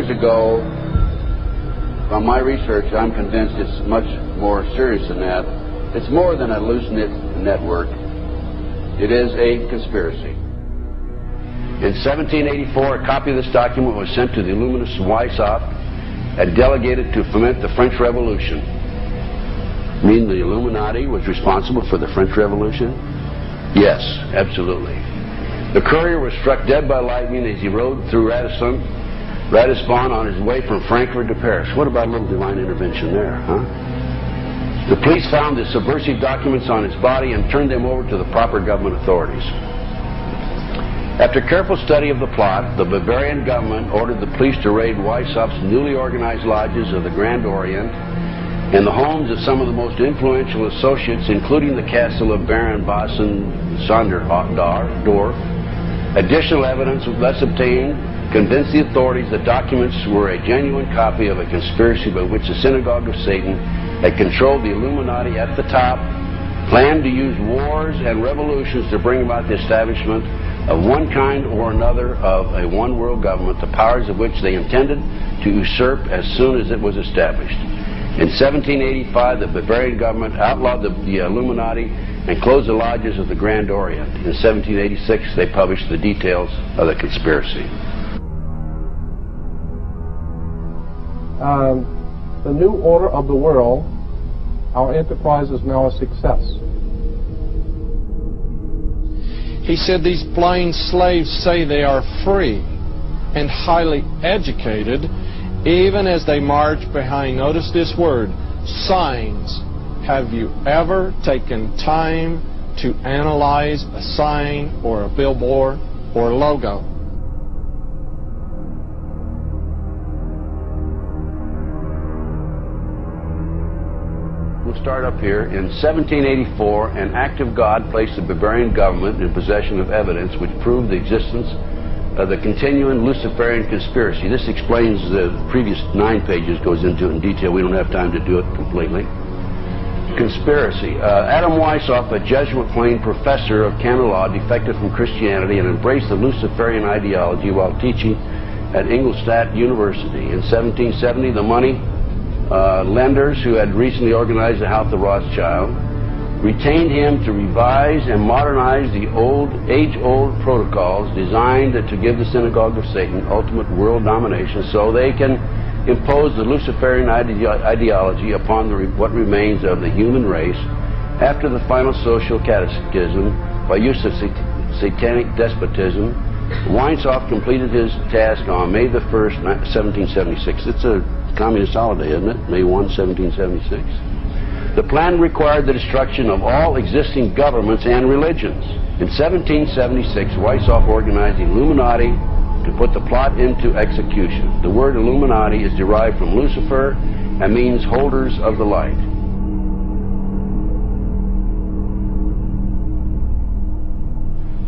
years ago, from my research, I'm convinced it's much more serious than that. It's more than a loose-knit network. It is a conspiracy. In 1784, a copy of this document was sent to the Illuminist Weishaupt and delegated to foment the French Revolution. Mean the Illuminati was responsible for the French Revolution? Yes, absolutely. The courier was struck dead by lightning as he rode through Ratisbon on his way from Frankfurt to Paris. What about a little divine intervention there, huh? The police found the subversive documents on his body and turned them over to the proper government authorities. After careful study of the plot, the Bavarian government ordered the police to raid Weishaupt's newly organized lodges of the Grand Orient and the homes of some of the most influential associates, including the castle of Baron Basen-Sonderdorf. Additional evidence thus obtained convinced the authorities that documents were a genuine copy of a conspiracy by which the Synagogue of Satan had controlled the Illuminati at the top, planned to use wars and revolutions to bring about the establishment of one kind or another of a one-world government, the powers of which they intended to usurp as soon as it was established. In 1785, the Bavarian government outlawed the Illuminati and closed the lodges of the Grand Orient. In 1786, they published the details of the conspiracy. The new order of the world, our enterprise is now a success. He said these blind slaves say they are free and highly educated, even as they march behind, notice this word, signs. Have you ever taken time to analyze a sign or a billboard or a logo? We'll start up here. In 1784, an act of God placed the Bavarian government in possession of evidence which proved the existence of the continuing Luciferian conspiracy. This explains the previous 9 pages, goes into it in detail. We don't have time to do it completely. Conspiracy. Adam Weishaupt, a Jesuit-trained professor of canon law, defected from Christianity and embraced the Luciferian ideology while teaching at Ingolstadt University. In 1770, the money lenders who had recently organized the House of Rothschild retained him to revise and modernize the age-old protocols designed to give the Synagogue of Satan ultimate world domination so they can impose the Luciferian ideology upon what remains of the human race after the final social cataclysm by use of satanic despotism. Weishaupt completed his task on May the 1st, 1776. It's a communist holiday, isn't it? May 1, 1776. The plan required the destruction of all existing governments and religions. In 1776, Weishaupt organized the Illuminati to put the plot into execution. The word Illuminati is derived from Lucifer and means holders of the light.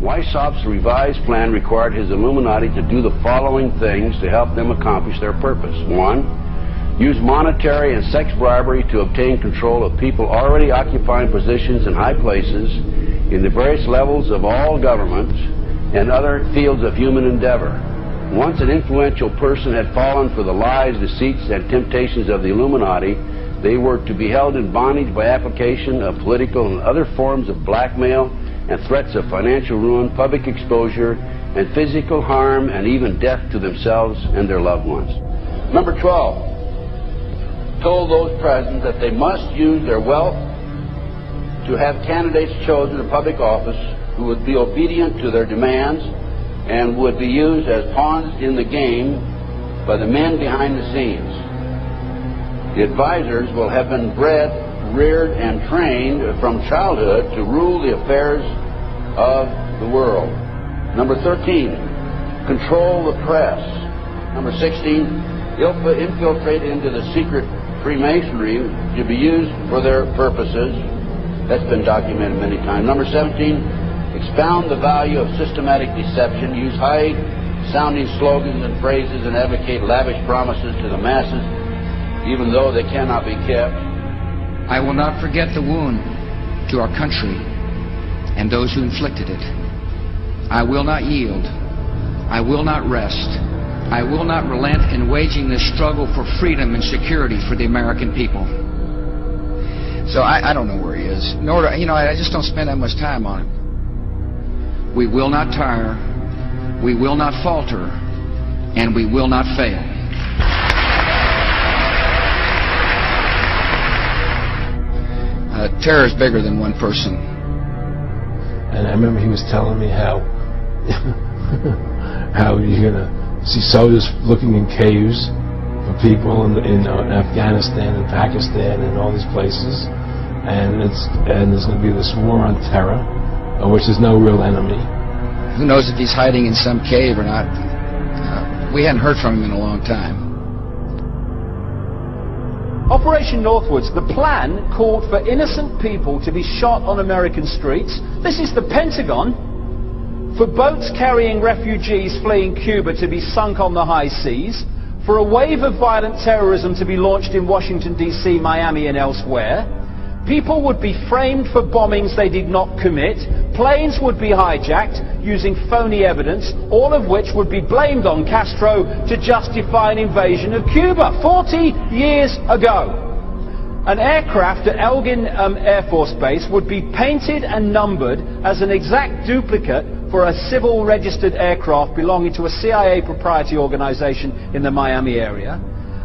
Weishaupt's revised plan required his Illuminati to do the following things to help them accomplish their purpose. 1. Use monetary and sex bribery to obtain control of people already occupying positions in high places in the various levels of all governments and other fields of human endeavor. Once an influential person had fallen for the lies, deceits, and temptations of the Illuminati, they were to be held in bondage by application of political and other forms of blackmail and threats of financial ruin, public exposure, and physical harm, and even death to themselves and their loved ones. Number 12. Told those present that they must use their wealth to have candidates chosen to public office who would be obedient to their demands and would be used as pawns in the game by the men behind the scenes. The advisors will have been bred, reared, and trained from childhood to rule the affairs of the world. Number 13, control the press. Number 16, infiltrate into the secret Freemasonry to be used for their purposes. That's been documented many times. Number 17, expound the value of systematic deception, use high-sounding slogans and phrases, and advocate lavish promises to the masses, even though they cannot be kept. I will not forget the wound to our country and those who inflicted it. I will not yield. I will not rest I will not relent in waging this struggle for freedom and security for the American people. So I don't know where he is. Nor do, I just don't spend that much time on it. We will not tire, we will not falter, and we will not fail. Terror is bigger than one person. And I remember he was telling me how you're gonna see soldiers looking in caves for people in Afghanistan and Pakistan and all these places, and there's gonna be this war on terror, of which there's no real enemy. Who knows if he's hiding in some cave or not? We hadn't heard from him in a long time. Operation Northwoods, the plan called for innocent people to be shot on American streets. This is the Pentagon. For boats carrying refugees fleeing Cuba to be sunk on the high seas. For a wave of violent terrorism to be launched in Washington, D.C., Miami and elsewhere. People would be framed for bombings they did not commit. Planes would be hijacked using phony evidence, all of which would be blamed on Castro to justify an invasion of Cuba 40 years ago. An aircraft at Elgin Air Force Base would be painted and numbered as an exact duplicate for a civil registered aircraft belonging to a CIA proprietary organization in the Miami area.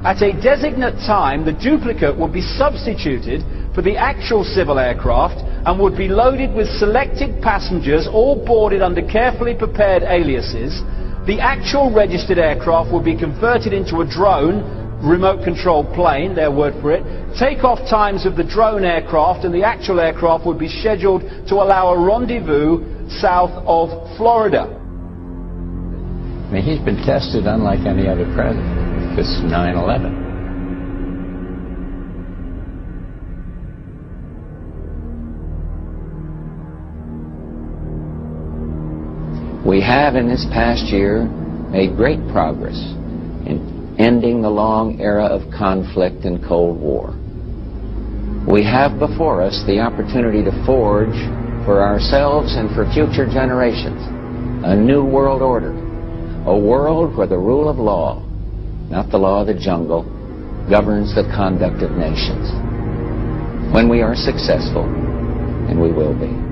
At a designate time, the duplicate would be substituted for the actual civil aircraft and would be loaded with selected passengers, all boarded under carefully prepared aliases. The actual registered aircraft would be converted into a drone, remote-controlled plane, their word for it. Takeoff times of the drone aircraft and the actual aircraft would be scheduled to allow a rendezvous south of Florida. I mean, he's been tested unlike any other president. This 9/11. We have in this past year made great progress in ending the long era of conflict and Cold War. We have before us the opportunity to forge for ourselves and for future generations a new world order, a world where the rule of law, not the law of the jungle, governs the conduct of nations. When we are successful, and we will be.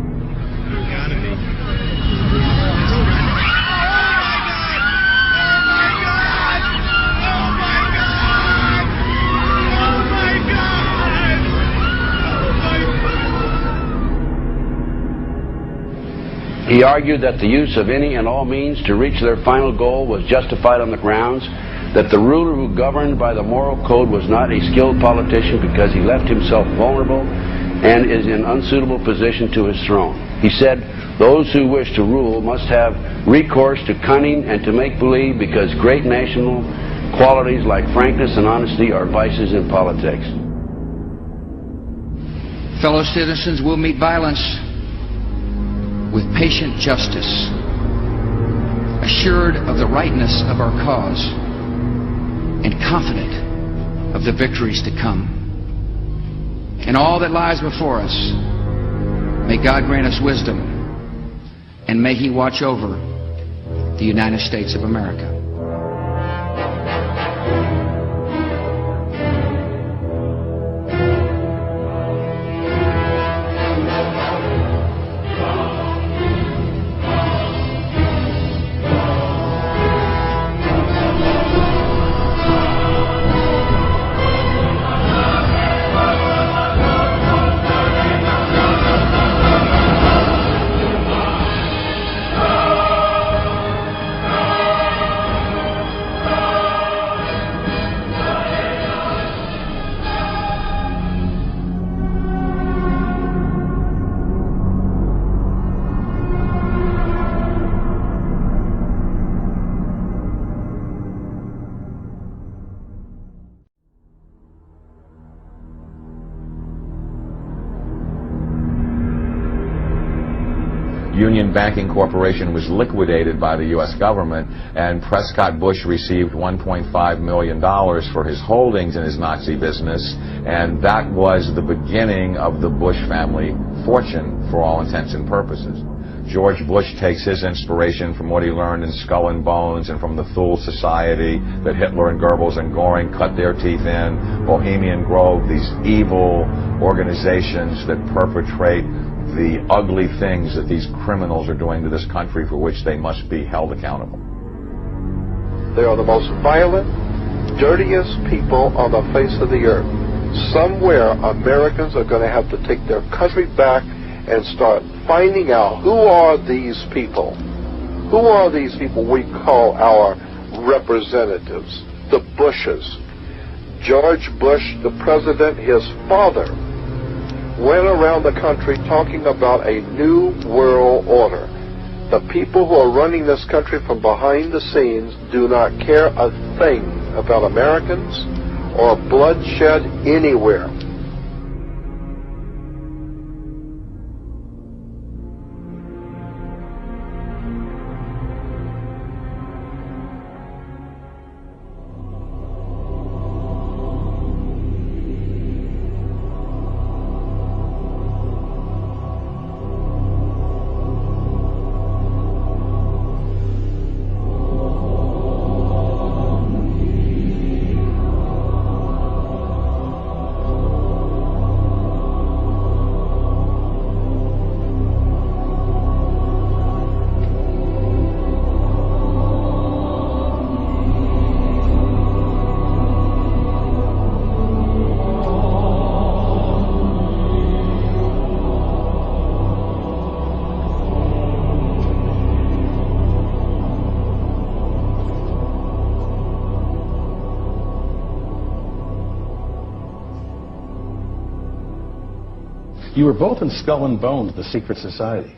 He argued that the use of any and all means to reach their final goal was justified on the grounds that the ruler who governed by the moral code was not a skilled politician because he left himself vulnerable and is in unsuitable position to his throne. He said, those who wish to rule must have recourse to cunning and to make-believe because great national qualities like frankness and honesty are vices in politics. Fellow citizens will meet violence with patient justice, assured of the rightness of our cause, and confident of the victories to come. In all that lies before us, may God grant us wisdom, and may He watch over the United States of America. Union Banking Corporation was liquidated by the U.S. government, and Prescott Bush received $1.5 million for his holdings in his Nazi business, and that was the beginning of the Bush family fortune for all intents and purposes. George Bush takes his inspiration from what he learned in Skull and Bones and from the Thule Society that Hitler and Goebbels and Goring cut their teeth in, Bohemian Grove, these evil organizations that perpetrate the ugly things that these criminals are doing to this country for which they must be held accountable. They are the most violent, dirtiest people on the face of the earth. Somewhere Americans are going to have to take their country back and start finding out who are these people. Who are these people we call our representatives, the Bushes. George Bush, the president, his father, went around the country talking about a new world order. The people who are running this country from behind the scenes do not care a thing about Americans or bloodshed anywhere. You were both in Skull and Bones, the secret society.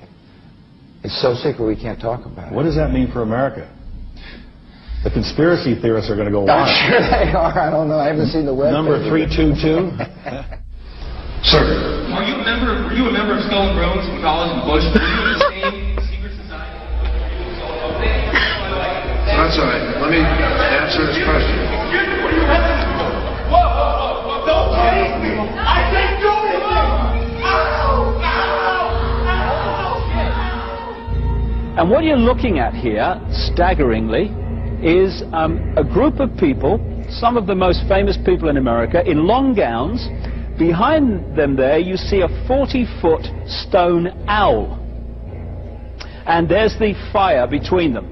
It's so secret we can't talk about it. What does that mean for America? The conspiracy theorists are going to go wild. I'm sure they are. I don't know. I haven't seen the web. Number 322. Sir. Were you a member of Skull and Bones in college in Bush? Were you in the same secret society? That's all right. Let me answer this question. Whoa! Don't chase me! I can't do it! And what you're looking at here, staggeringly, is a group of people, some of the most famous people in America, in long gowns. Behind them there, you see a 40-foot stone owl. And there's the fire between them,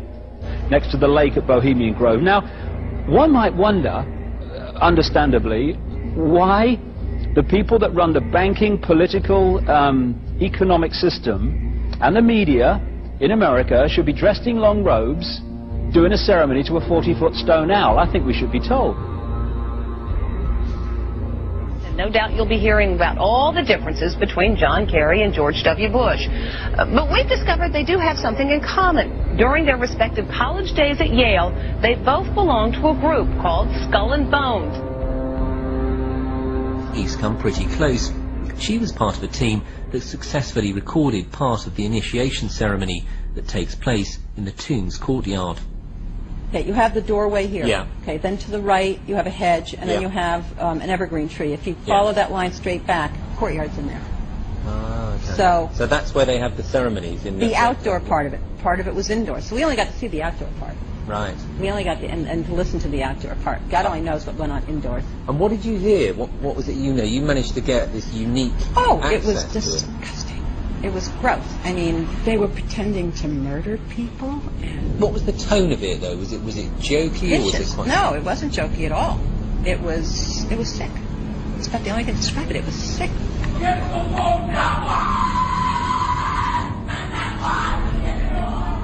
next to the lake at Bohemian Grove. Now, one might wonder, understandably, why the people that run the banking, political, economic system and the media in America should be dressed in long robes doing a ceremony to a 40-foot stone owl. I think we should be told. No doubt you'll be hearing about all the differences between John Kerry and George W. Bush. But we've discovered they do have something in common. During their respective college days at Yale, they both belonged to a group called Skull and Bones. He's come pretty close. She was part of a team that successfully recorded part of the initiation ceremony that takes place in the tomb's courtyard. Okay, you have the doorway here. Yeah. Okay, then to the right you have a hedge, and then you have an evergreen tree. If you follow that line straight back, courtyard's in there. Ah, okay. So that's where they have the ceremonies in the outdoor part of it. Part of it was indoors. So we only got to see the outdoor part. Right. We only got and to listen to the outdoor part. God only knows what went on indoors. And what did you hear? What was it you know? You managed to get this unique it was access disgusting. It was gross. I mean, they were pretending to murder people. And what was the tone of it, though? Was it jokey or was it quite... No, it wasn't jokey at all. It was sick. It's about the only thing to describe it. It was sick.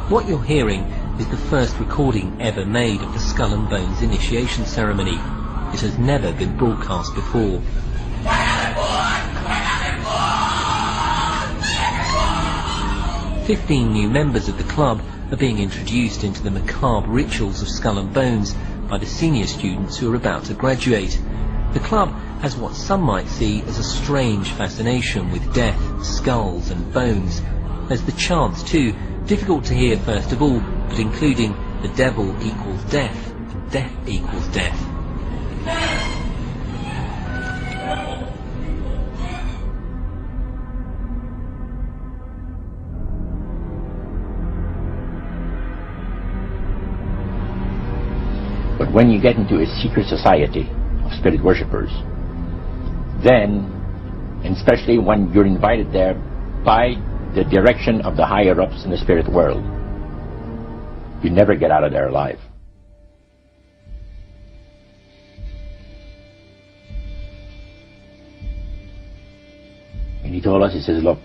What you're hearing is the first recording ever made of the Skull and Bones initiation ceremony. It has never been broadcast before. 15 new members of the club are being introduced into the macabre rituals of Skull and Bones by the senior students who are about to graduate. The club has what some might see as a strange fascination with death, skulls and bones. There's the chants too, difficult to hear first of all, but including the devil equals death, and death equals death. But when you get into a secret society of spirit worshippers, then, and especially when you're invited there by the direction of the higher-ups in the spirit world, you never get out of there alive. And he told us, he says, look,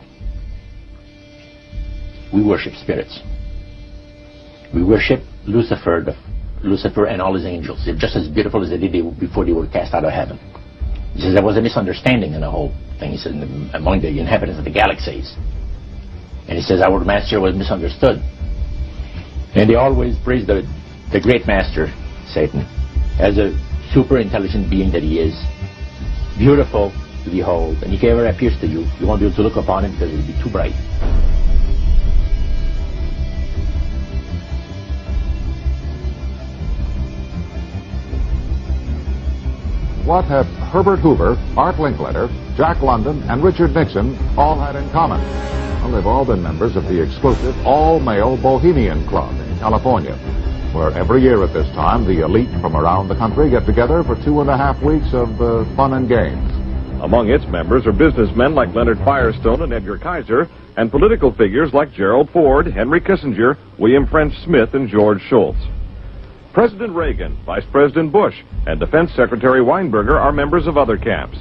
we worship spirits. We worship Lucifer and all his angels. They're just as beautiful as they did before they were cast out of heaven. He says there was a misunderstanding in the whole thing. He said among the inhabitants of the galaxies. And he says our master was misunderstood. And they always praise the great master, Satan, as a super intelligent being that he is, beautiful to behold. And if he ever appears to you, you won't be able to look upon him because it will be too bright. What have Herbert Hoover, Art Linkletter, Jack London, and Richard Nixon all had in common? Well, they've all been members of the exclusive all-male Bohemian Club in California, where every year at this time, the elite from around the country get together for 2.5 weeks of fun and games. Among its members are businessmen like Leonard Firestone and Edgar Kaiser, and political figures like Gerald Ford, Henry Kissinger, William French Smith, and George Shultz. President Reagan, Vice President Bush, and Defense Secretary Weinberger are members of other camps.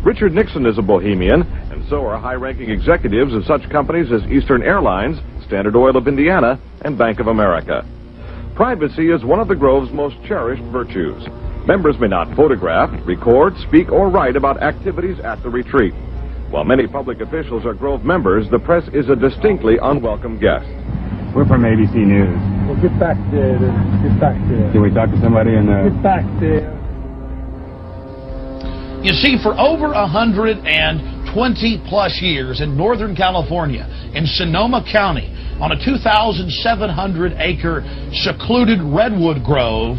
Richard Nixon is a Bohemian, and so are high-ranking executives of such companies as Eastern Airlines, Standard Oil of Indiana, and Bank of America. Privacy is one of the Grove's most cherished virtues. Members may not photograph, record, speak, or write about activities at the retreat. While many public officials are Grove members, the press is a distinctly unwelcome guest. We're from ABC News. Well, get back there. Get back there. Can we talk to somebody in the... Get back there. You see, for over 120-plus years in Northern California, in Sonoma County, on a 2,700-acre secluded redwood grove,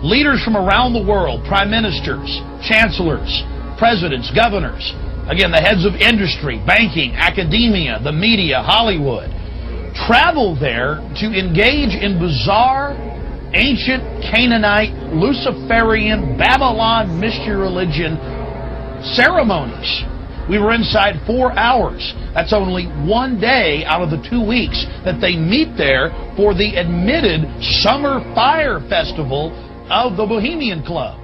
leaders from around the world, prime ministers, chancellors, presidents, governors, again, the heads of industry, banking, academia, the media, Hollywood, travel there to engage in bizarre, ancient Canaanite, Luciferian, Babylon mystery religion ceremonies. We were inside 4 hours. That's only one day out of the 2 weeks that they meet there for the admitted Summer Fire Festival of the Bohemian Club.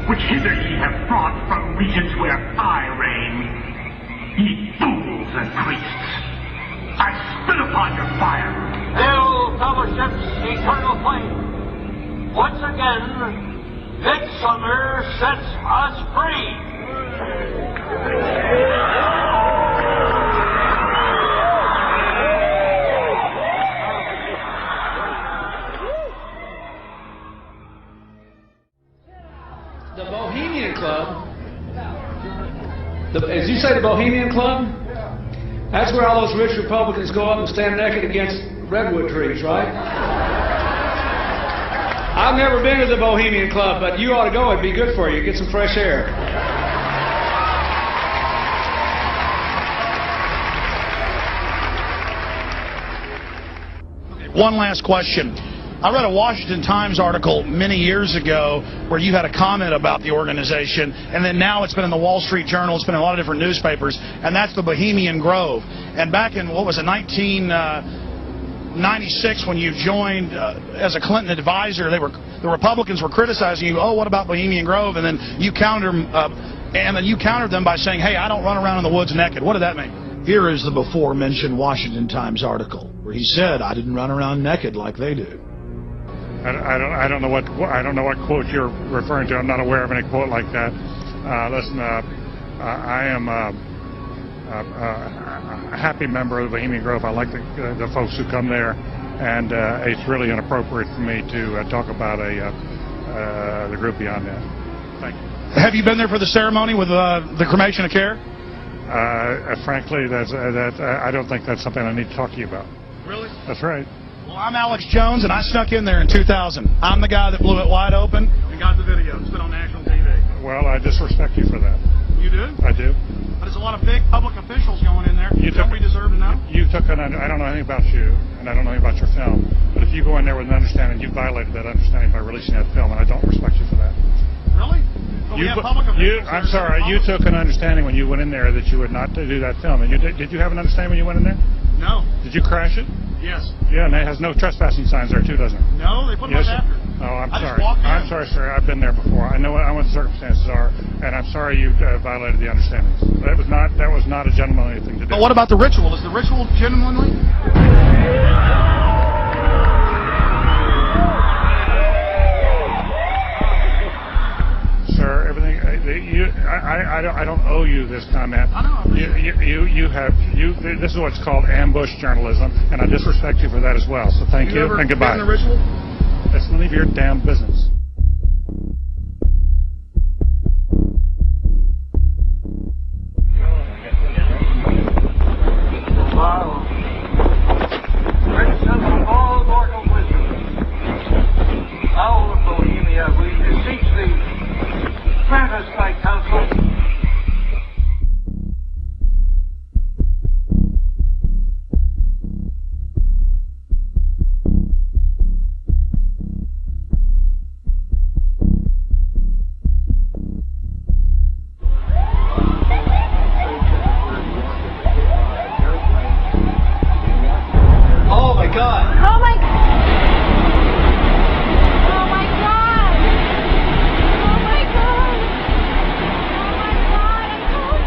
Which hither ye have brought from regions where I reign, ye fools and priests. I spit upon your fire. Hail, fellowship's eternal flame. Once again, midsummer sets us free. The Bohemian Club, as you say, the Bohemian Club, that's where all those rich Republicans go up and stand naked against redwood trees, right? I've never been to the Bohemian Club, but you ought to go. It'd be good for you. Get some fresh air. One last question. I read a Washington Times article many years ago where you had a comment about the organization, and then now it's been in the Wall Street Journal, it's been in a lot of different newspapers, and that's the Bohemian Grove. And back in, what was it, 1996, when you joined as a Clinton advisor, the Republicans were criticizing you, oh, what about Bohemian Grove? And then you countered them by saying, hey, I don't run around in the woods naked. What did that mean? Here is the before-mentioned Washington Times article where he said, I didn't run around naked like they do. I don't know what quote you're referring to. I'm not aware of any quote like that. Listen, I am a happy member of the Bohemian Grove. I like the folks who come there, and it's really inappropriate for me to talk about the group beyond that. Thank you. Have you been there for the ceremony with the cremation of care? Frankly, I don't think that's something I need to talk to you about. Really? That's right. Well, I'm Alex Jones, and I snuck in there in 2000. I'm the guy that blew it wide open and got the video. It's been on national TV. Well, I disrespect you for that. You do? I do. But there's a lot of big public officials going in there. Don't we deserve to know? I don't know anything about you, and I don't know anything about your film. But if you go in there with an understanding, you violated that understanding by releasing that film, and I don't respect you for that. Really? But we have public officials. I'm sorry. You took an understanding when you went in there that you would not do that film. And did you have an understanding when you went in there? No. Did you crash it? Yes. Yeah, and it has no trespassing signs there too, doesn't it? No, they put them up after. Oh, I'm sorry. I'm sorry, sir. I've been there before. I know what the circumstances are, and I'm sorry you violated the understandings. That was not a gentlemanly thing to do. But what about the ritual? Is the ritual genuinely? Sir, everything. I don't owe you this comment. I know. This is what's called ambush journalism, and I disrespect you for that as well. So thank you and goodbye. Been in the ritual? It's none of your damn business. Wow. Great son of all mortal wisdom. Owl of Bohemia, we beseech thee, grant us thy counsel. Oh my God! Oh my God! Oh my God! Oh my God! Oh my God! I told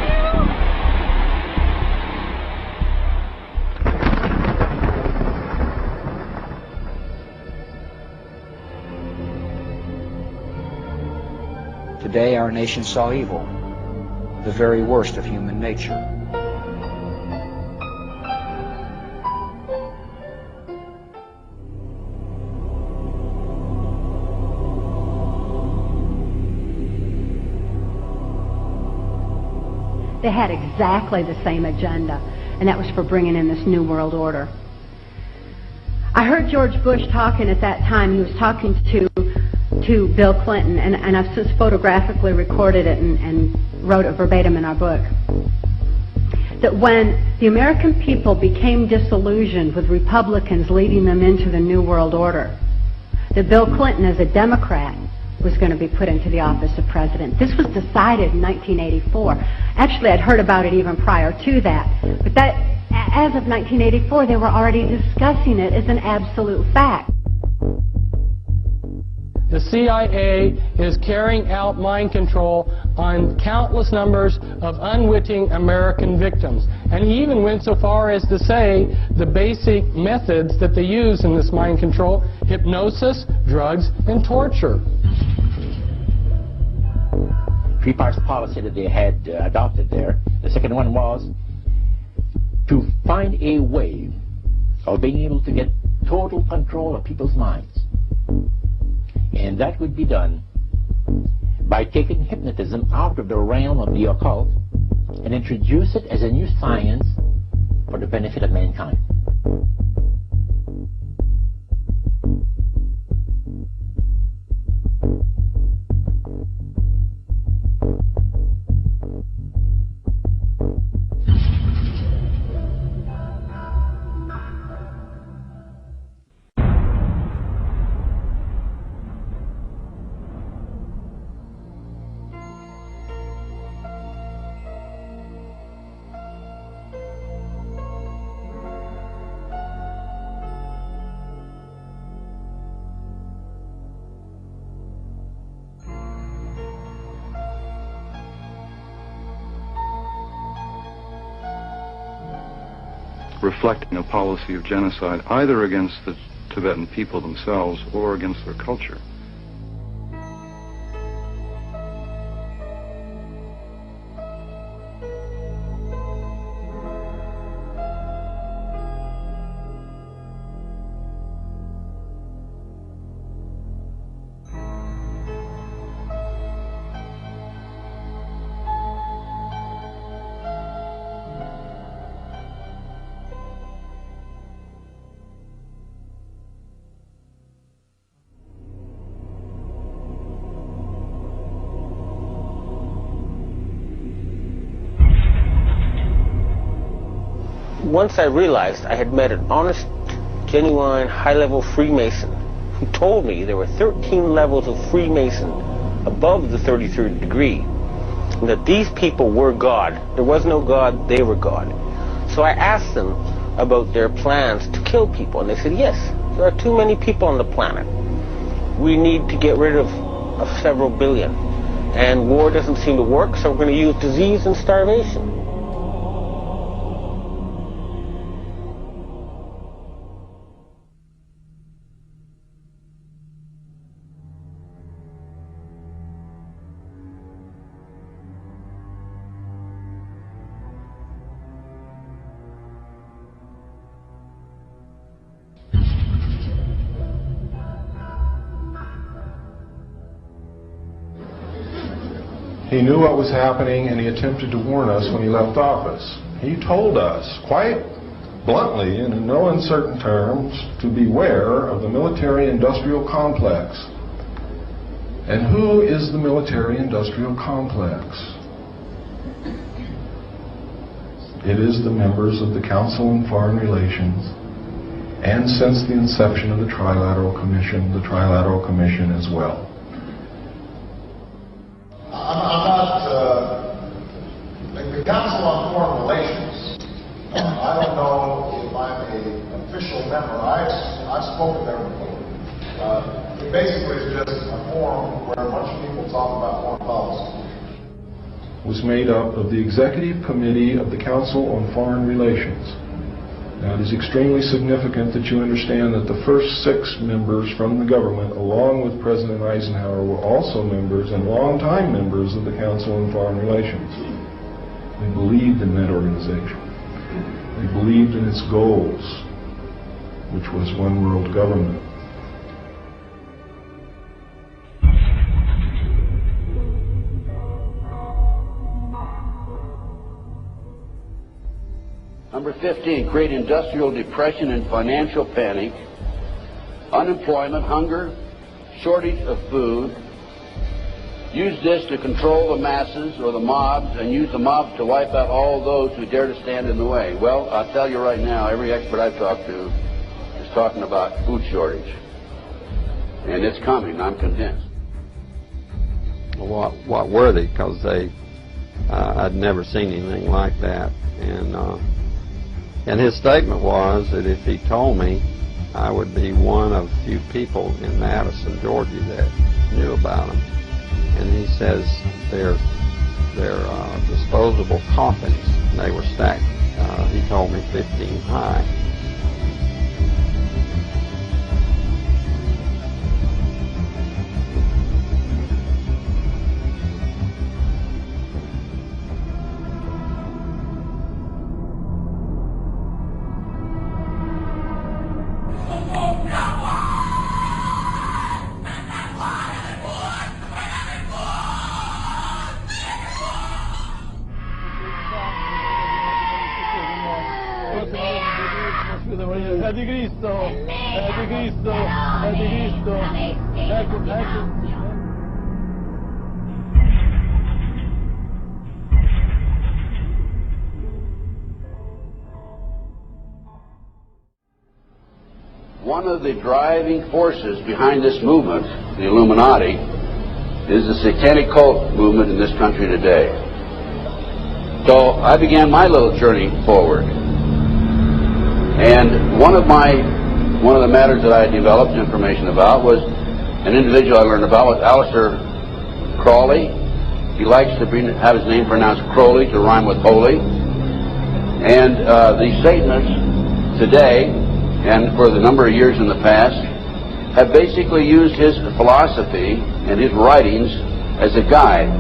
you! Today our nation saw evil, the very worst of human nature. They had exactly the same agenda, and that was for bringing in this New World Order. I heard George Bush talking at that time. He was talking to Bill Clinton, and I've since photographically recorded it and wrote it verbatim in our book, that when the American people became disillusioned with Republicans leading them into the New World Order, that Bill Clinton, as a Democrat, was going to be put into the office of president. This was decided in 1984. Actually, I'd heard about it even prior to that. But that, as of 1984, they were already discussing it as an absolute fact. The the CIA is carrying out mind control on countless numbers of unwitting American victims. And he even went so far as to say the basic methods that they use in this mind control: hypnosis, drugs, and torture. Three parts policy that they had adopted there. The second one was to find a way of being able to get total control of people's minds. And that would be done by taking hypnotism out of the realm of the occult and introduce it as a new science for the benefit of mankind. reflecting a policy of genocide either against the Tibetan people themselves or against their culture. Once I realized I had met an honest, genuine, high-level Freemason who told me there were 13 levels of Freemason above the 33rd degree, and that these people were God. There was no God, they were God. So I asked them about their plans to kill people, and they said, yes, there are too many people on the planet. We need to get rid of several billion, and war doesn't seem to work, so we're going to use disease and starvation. He knew what was happening, and he attempted to warn us when he left office. He told us, quite bluntly and in no uncertain terms, to beware of the military-industrial complex. And who is the military-industrial complex? It is the members of the Council on Foreign Relations, and since the inception of the Trilateral Commission as well. I'm not, the Council on Foreign Relations, I don't know if I'm an official member. I've spoken there before. It basically is just a forum where a bunch of people talk about foreign policy. Was made up of the Executive Committee of the Council on Foreign Relations. Now, it is extremely significant that you understand that the first 6 members from the government, along with President Eisenhower, were also members and longtime members of the Council on Foreign Relations. They believed in that organization. They believed in its goals, which was one world government. Number 15, create industrial depression and financial panic, unemployment, hunger, shortage of food. Use this to control the masses or the mobs, and use the mobs to wipe out all those who dare to stand in the way. Well, I'll tell you right now, every expert I've talked to is talking about food shortage. And it's coming, I'm convinced. Well, what were they? Because I'd never seen anything like that. And his statement was that if he told me, I would be one of few people in Madison, Georgia that knew about them. And he says they're disposable coffins. They were stacked, he told me, 15 high. One of the driving forces behind this movement, the Illuminati, is the satanic cult movement in this country today. So I began my little journey forward. And one of the matters that I developed information about was an individual I learned about was Aleister Crowley. He likes to have his name pronounced Crowley to rhyme with holy. And the Satanists today, and for the number of years in the past, have basically used his philosophy and his writings as a guide.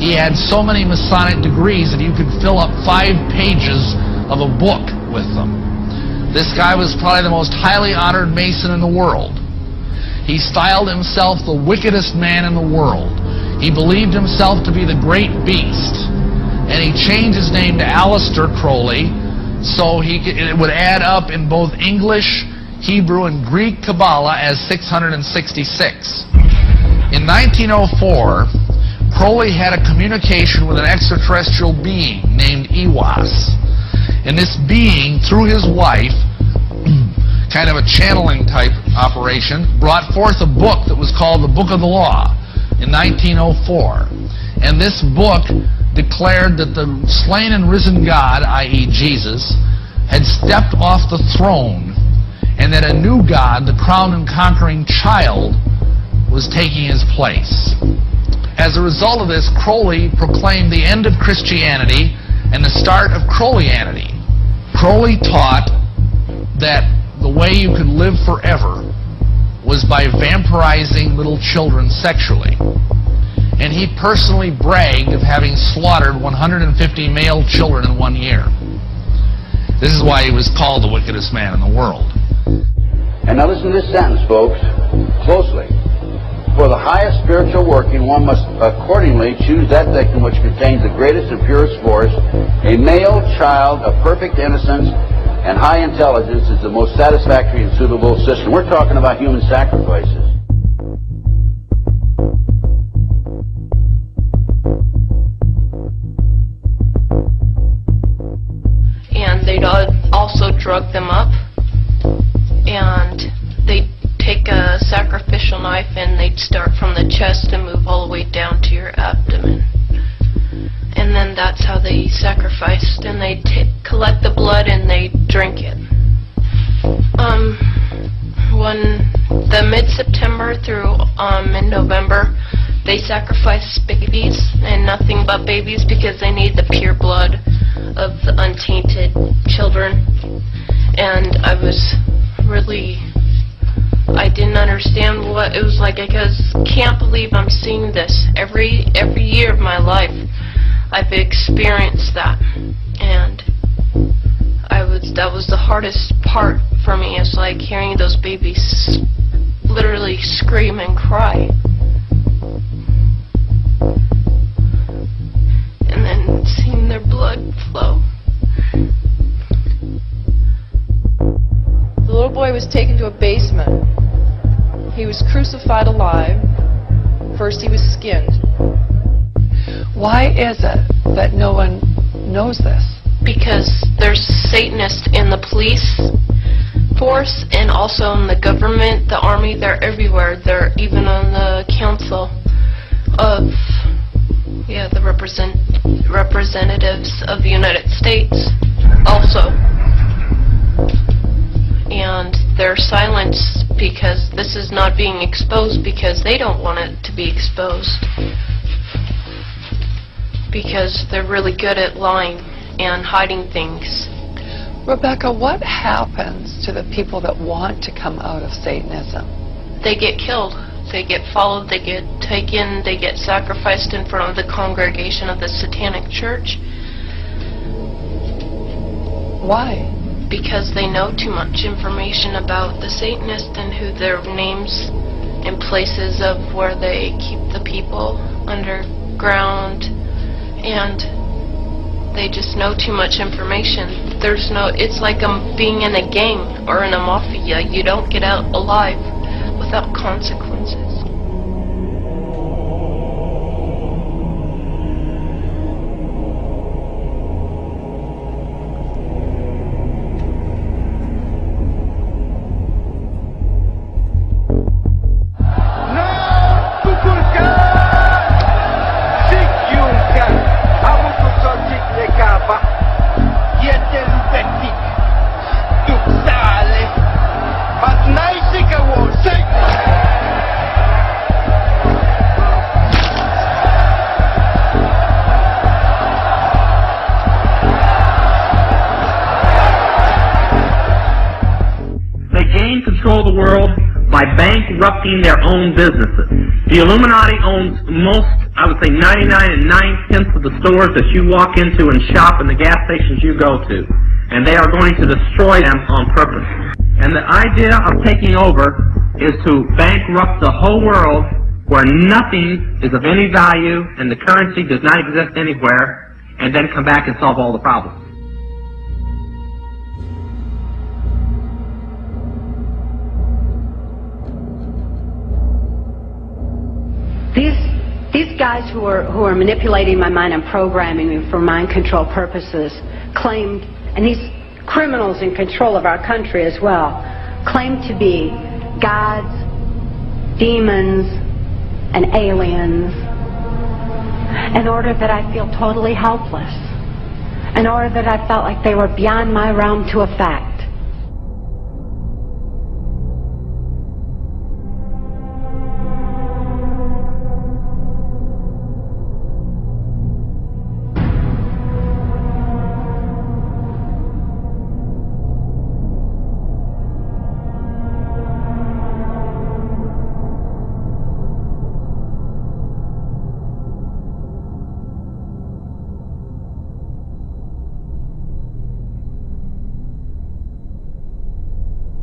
He had so many Masonic degrees that you could fill up 5 pages of a book with them. This guy was probably the most highly honored Mason in the world. He styled himself the wickedest man in the world. He believed himself to be the great beast. And he changed his name to Aleister Crowley, so it would add up in both English, Hebrew, and Greek Kabbalah as 666. In 1904, Crowley had a communication with an extraterrestrial being named Iwas. And this being, through his wife, kind of a channeling type operation, brought forth a book that was called the Book of the Law in 1904. And this book declared that the slain and risen God, i.e. Jesus, had stepped off the throne, and that a new God, the crowned and conquering child, was taking his place. As a result of this, Crowley proclaimed the end of Christianity and the start of Crowleyanity. Crowley taught that the way you could live forever was by vampirizing little children sexually. And he personally bragged of having slaughtered 150 male children in 1 year. This is why he was called the wickedest man in the world. And now listen to this sentence, folks, closely. For the highest spiritual working, one must accordingly choose that victim which contains the greatest and purest force. A male child of perfect innocence and high intelligence is the most satisfactory and suitable system. We're talking about human sacrifices. And they'd also drug them up, and they'd take a sacrificial knife and they'd start from the chest and move all the way down to your abdomen. And then that's how they sacrificed, and they'd collect the blood and they'd drink it. When the mid-September through mid-November, they sacrifice babies, and nothing but babies, because they need the pure blood of the untainted children. And I didn't understand what it was like. I can't believe I'm seeing this every year of my life. I've experienced that, and that was the hardest part for me. It's like hearing those babies literally scream and cry, and then seeing their blood flow. The little boy was taken to a basement. He was crucified alive. First he was skinned. Why is it that no one knows this? Because there's Satanists in the police force and also in the government, the army. They're everywhere. They're even on the council of the representatives of the United States also. And they're silenced because this is not being exposed because they don't want it to be exposed. Because they're really good at lying and hiding things. Rebecca, what happens to the people that want to come out of Satanism? They get killed. They get followed, they get taken, they get sacrificed in front of the congregation of the Satanic Church. Why? Because they know too much information about the Satanists and who their names and places of where they keep the people underground, and they just know too much information. There's no, it's like being in a gang or in a mafia. You don't get out alive without consequences. Control the world by bankrupting their own businesses. The Illuminati owns most, I would say 99 9/10 of the stores that you walk into and shop and the gas stations you go to. And they are going to destroy them on purpose. And the idea of taking over is to bankrupt the whole world where nothing is of any value and the currency does not exist anywhere, and then come back and solve all the problems. These guys who are manipulating my mind and programming me for mind control purposes claimed, and these criminals in control of our country as well, claimed to be gods, demons, and aliens in order that I feel totally helpless, in order that I felt like they were beyond my realm to affect.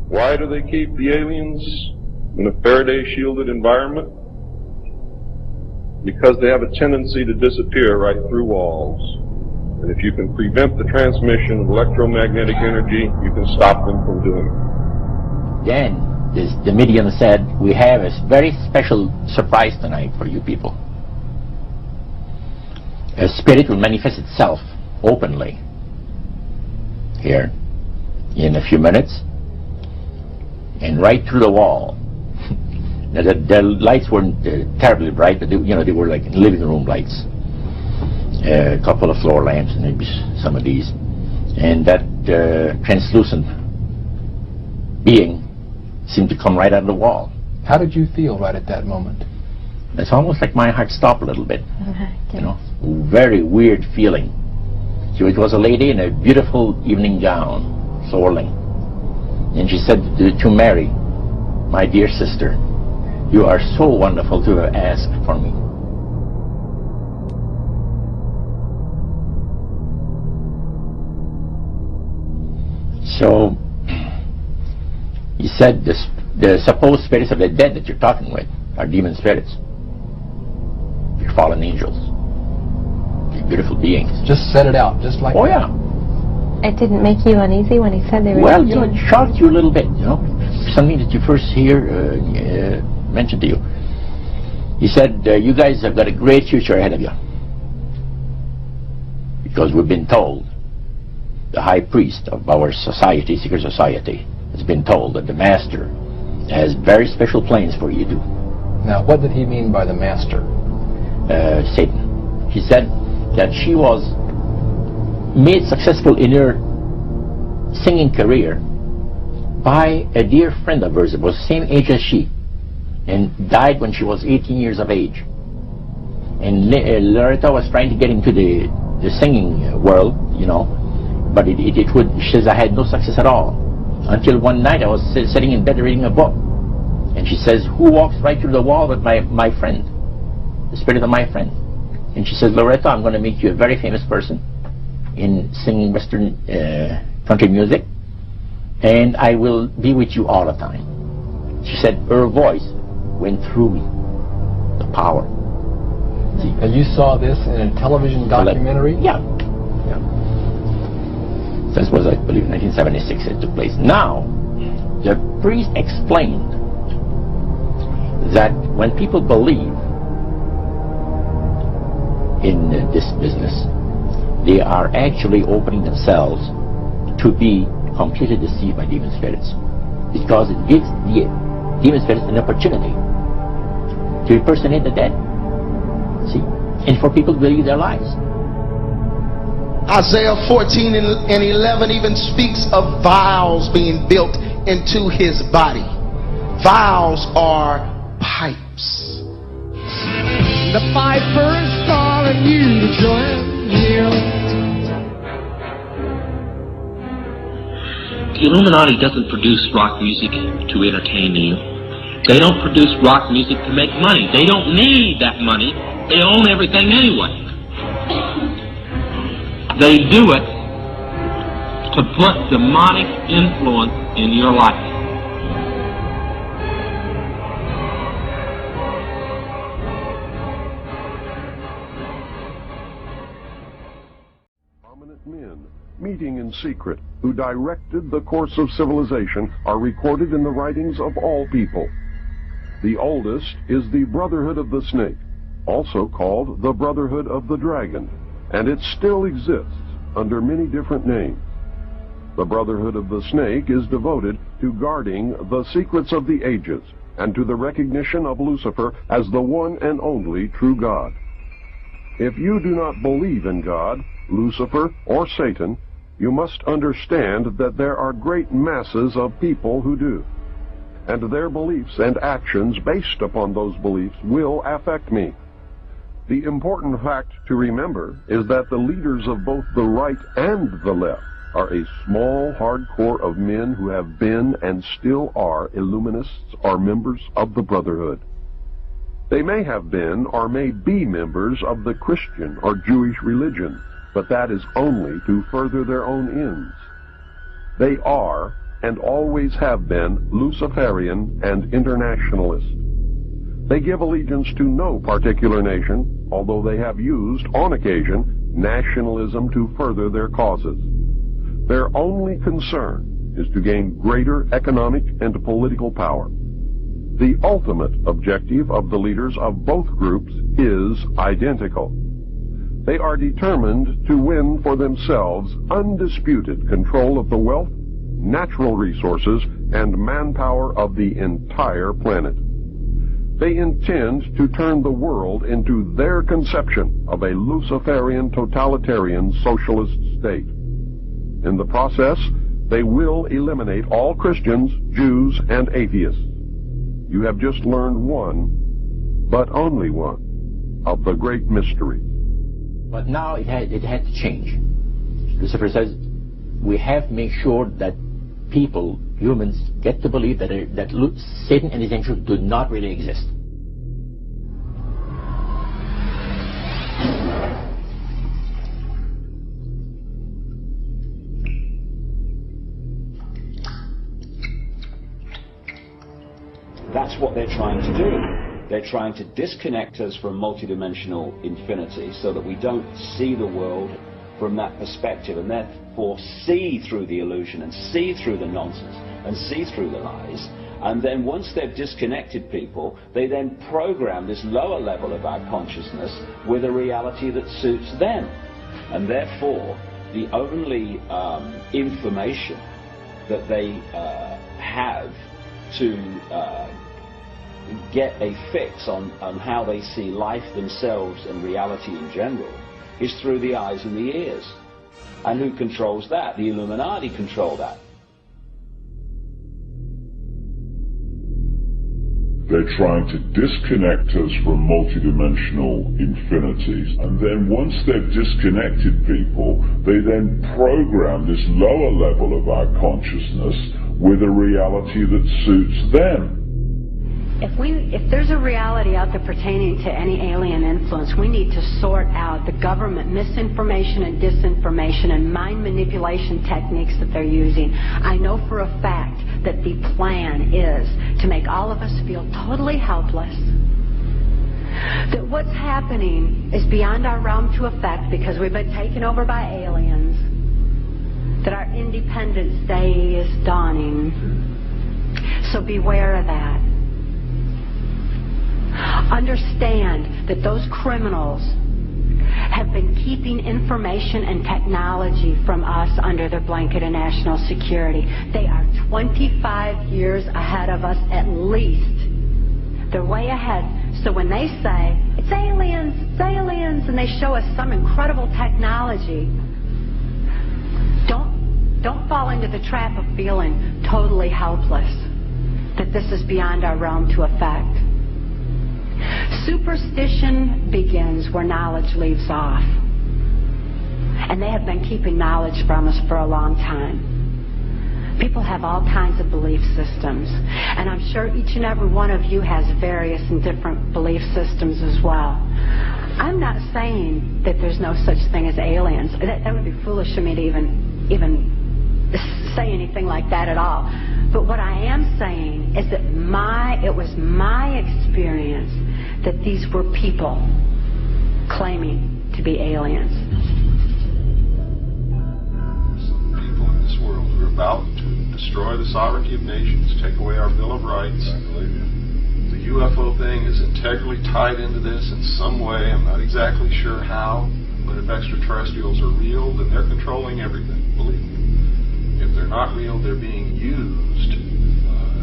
Why do they keep the aliens in a Faraday-shielded environment? Because they have a tendency to disappear right through walls. And if you can prevent the transmission of electromagnetic energy, you can stop them from doing it. Then, the medium said, we have a very special surprise tonight for you people. A spirit will manifest itself openly here in a few minutes. And right through the wall. Now, the lights weren't terribly bright, but they were like living room lights. A couple of floor lamps, and maybe some of these. And that translucent being seemed to come right out of the wall. How did you feel right at that moment? It's almost like my heart stopped a little bit. You know, very weird feeling. So it was a lady in a beautiful evening gown, swirling. And she said to Mary, my dear sister, you are so wonderful to have asked for me. So, he said the supposed spirits of the dead that you're talking with are demon spirits. They're fallen angels. They're beautiful beings. Just said it out, just like that. Oh, that. yeah. It didn't make you uneasy when he said they were... Well, it shocked you a little bit, you know. Something that you first hear mentioned to you. He said, you guys have got a great future ahead of you. Because we've been told, the high priest of our society, secret society, has been told that the master has very special plans for you to do. Now, what did he mean by the master? Satan. He said that she was made successful in her singing career by a dear friend of hers that was the same age as she, and died when she was 18 years of age. And Loretta was trying to get into the singing world, you know, but she says, I had no success at all. Until one night I was sitting in bed reading a book, and she says, who walks right through the wall but my friend, the spirit of my friend? And she says, Loretta, I'm going to make you a very famous person in singing Western country music, and I will be with you all the time. She said her voice went through me, the power. See? And you saw this in a television documentary? Yeah. This was, I believe, 1976 it took place. Now, the priest explained that when people believe in this business, they are actually opening themselves to be completely deceived by demon spirits, because it gives the demon spirits an opportunity to impersonate the dead, see, and for people to believe their lies. Isaiah 14 and 11 even speaks of vials being built into his body. Vials are pipes. The piper is calling you to join him. The Illuminati doesn't produce rock music to entertain you. They don't produce rock music to make money. They don't need that money. They own everything anyway. They do it to put demonic influence in your life. Prominent men, meeting in secret, who directed the course of civilization, are recorded in the writings of all people. The oldest is the Brotherhood of the Snake, also called the Brotherhood of the Dragon, and it still exists under many different names. The Brotherhood of the Snake is devoted to guarding the secrets of the ages and to the recognition of Lucifer as the one and only true God. If you do not believe in God, Lucifer, or Satan, you must understand that there are great masses of people who do, and their beliefs and actions based upon those beliefs will affect me. The important fact to remember is that the leaders of both the right and the left are a small, hard core of men who have been and still are Illuminists or members of the Brotherhood. They may have been or may be members of the Christian or Jewish religion, but that is only to further their own ends. They are, and always have been, Luciferian and internationalist. They give allegiance to no particular nation, although they have used, on occasion, nationalism to further their causes. Their only concern is to gain greater economic and political power. The ultimate objective of the leaders of both groups is identical. They are determined to win for themselves undisputed control of the wealth, natural resources, and manpower of the entire planet. They intend to turn the world into their conception of a Luciferian totalitarian socialist state. In the process, they will eliminate all Christians, Jews, and atheists. You have just learned one, but only one, of the great mysteries. But now it had to change. Lucifer says we have to make sure that people, humans, get to believe that Satan and his angels do not really exist. That's what they're trying to do. They're trying to disconnect us from multidimensional infinity so that we don't see the world from that perspective, and therefore see through the illusion and see through the nonsense and see through the lies. And then once they've disconnected people, they then program this lower level of our consciousness with a reality that suits them. And therefore, the only information that they have to get a fix on how they see life themselves and reality in general is through the eyes and the ears. And who controls that? The Illuminati control that. They're trying to disconnect us from multidimensional infinities. And then once they've disconnected people, they then program this lower level of our consciousness with a reality that suits them. If there's a reality out there pertaining to any alien influence, we need to sort out the government misinformation and disinformation and mind manipulation techniques that they're using. I know for a fact that the plan is to make all of us feel totally helpless, that what's happening is beyond our realm to affect because we've been taken over by aliens, that our Independence Day is dawning. So beware of that. Understand that those criminals have been keeping information and technology from us under their blanket of national security. They are 25 years ahead of us at least. They're way ahead. So when they say, it's aliens, and they show us some incredible technology, don't fall into the trap of feeling totally helpless, that this is beyond our realm to affect. Superstition begins where knowledge leaves off. And they have been keeping knowledge from us for a long time. People have all kinds of belief systems. And I'm sure each and every one of you has various and different belief systems as well. I'm not saying that there's no such thing as aliens. That would be foolish of me to even say anything like that at all. But what I am saying is that it was my experience that these were people claiming to be aliens. Some people in this world who are about to destroy the sovereignty of nations, take away our Bill of Rights. The UFO thing is integrally tied into this in some way. I'm not exactly sure how, but if extraterrestrials are real, then they're controlling everything, believe me. If they're not real, they're being used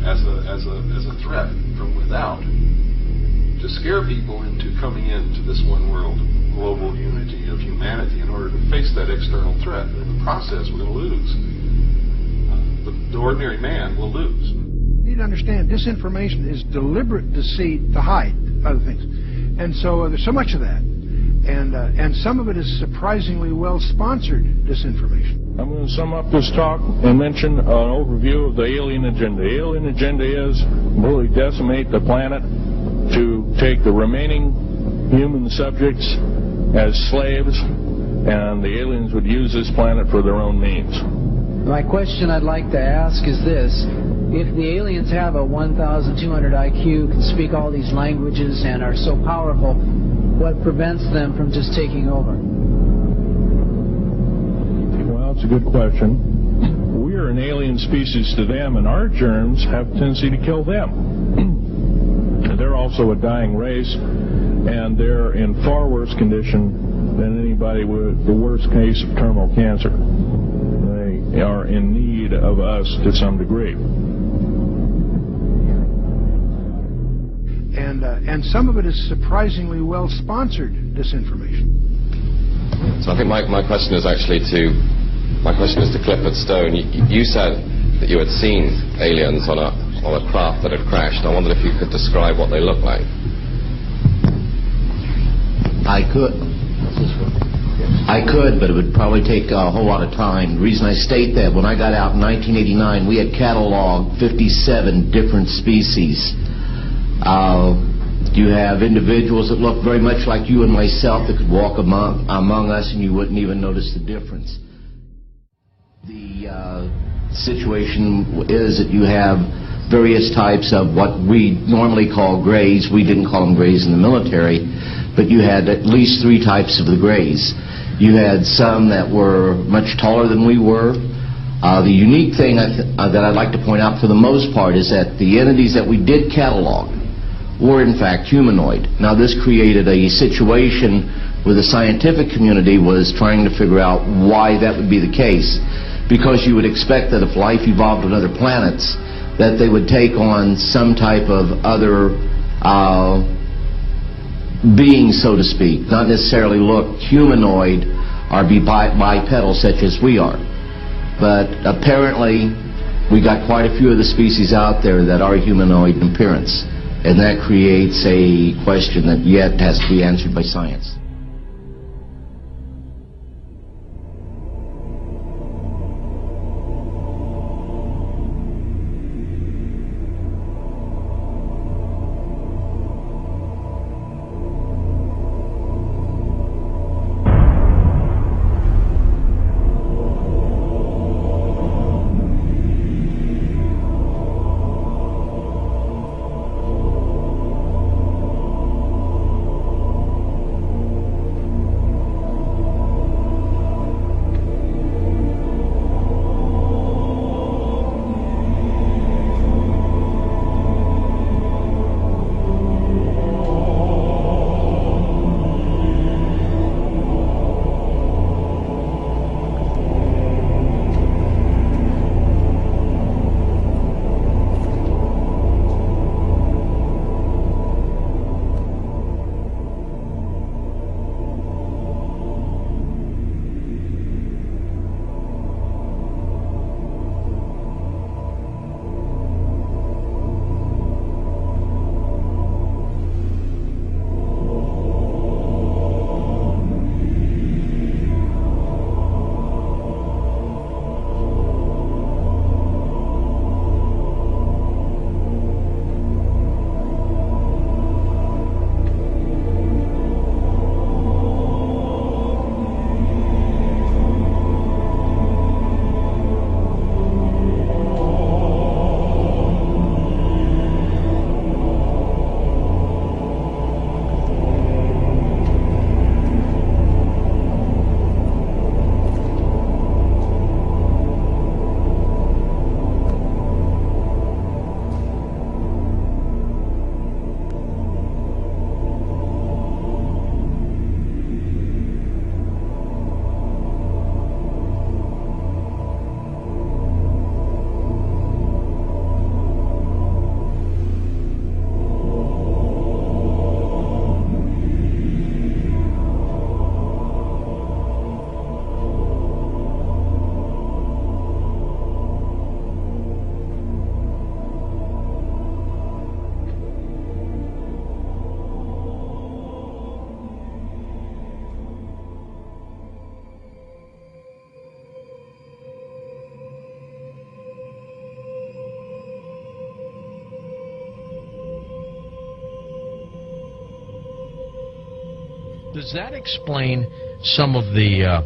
as a threat from without to scare people into coming into this one world global unity of humanity in order to face that external threat. And in the process, we're going to lose. The ordinary man will lose. You need to understand, disinformation is deliberate deceit to hide other things. And so there's so much of that. And some of it is surprisingly well-sponsored disinformation. I'm going to sum up this talk and mention an overview of the alien agenda. The alien agenda is really decimate the planet, to take the remaining human subjects as slaves, and the aliens would use this planet for their own means. My question I'd like to ask is this: if the aliens have a 1,200 IQ, can speak all these languages, and are so powerful, what prevents them from just taking over? Well, it's a good question. We are an alien species to them, and our germs have a tendency to kill them. They're also a dying race, and they're in far worse condition than anybody with the worst case of terminal cancer. They are in need of us to some degree. And some of it is surprisingly well-sponsored disinformation. So I think my question is actually to Clifford Stone. You said that you had seen aliens on a craft that had crashed. I wondered if you could describe what they looked like. I could, but it would probably take a whole lot of time. The reason I state that, when I got out in 1989, we had cataloged 57 different species. You have individuals that look very much like you and myself that could walk among us and you wouldn't even notice the difference. The situation is that you have various types of what we normally call grays. We didn't call them grays in the military, but you had at least 3 types of the grays. You had some that were much taller than we were. The unique thing that I'd like to point out for the most part is that the entities that we did catalog were in fact humanoid. Now this created a situation where the scientific community was trying to figure out why that would be the case, because you would expect that if life evolved on other planets, that they would take on some type of other being, so to speak, not necessarily look humanoid or be bipedal such as we are. But apparently we got quite a few of the species out there that are humanoid in appearance. And that creates a question that yet has to be answered by science. Does that explain some of the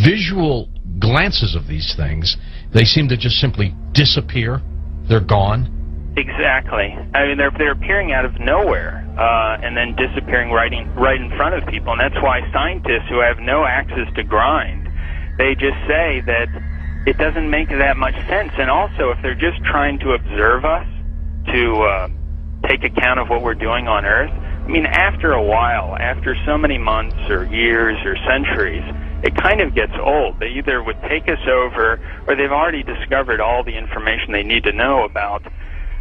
visual glances of these things? They seem to just simply disappear. They're gone. Exactly. I mean, they're appearing out of nowhere and then disappearing right in front of people, and that's why scientists who have no axes to grind, they just say that it doesn't make that much sense. And also, if they're just trying to observe us, to take account of what we're doing on Earth, I mean, after a while, after so many months or years or centuries, it kind of gets old. They either would take us over, or they've already discovered all the information they need to know about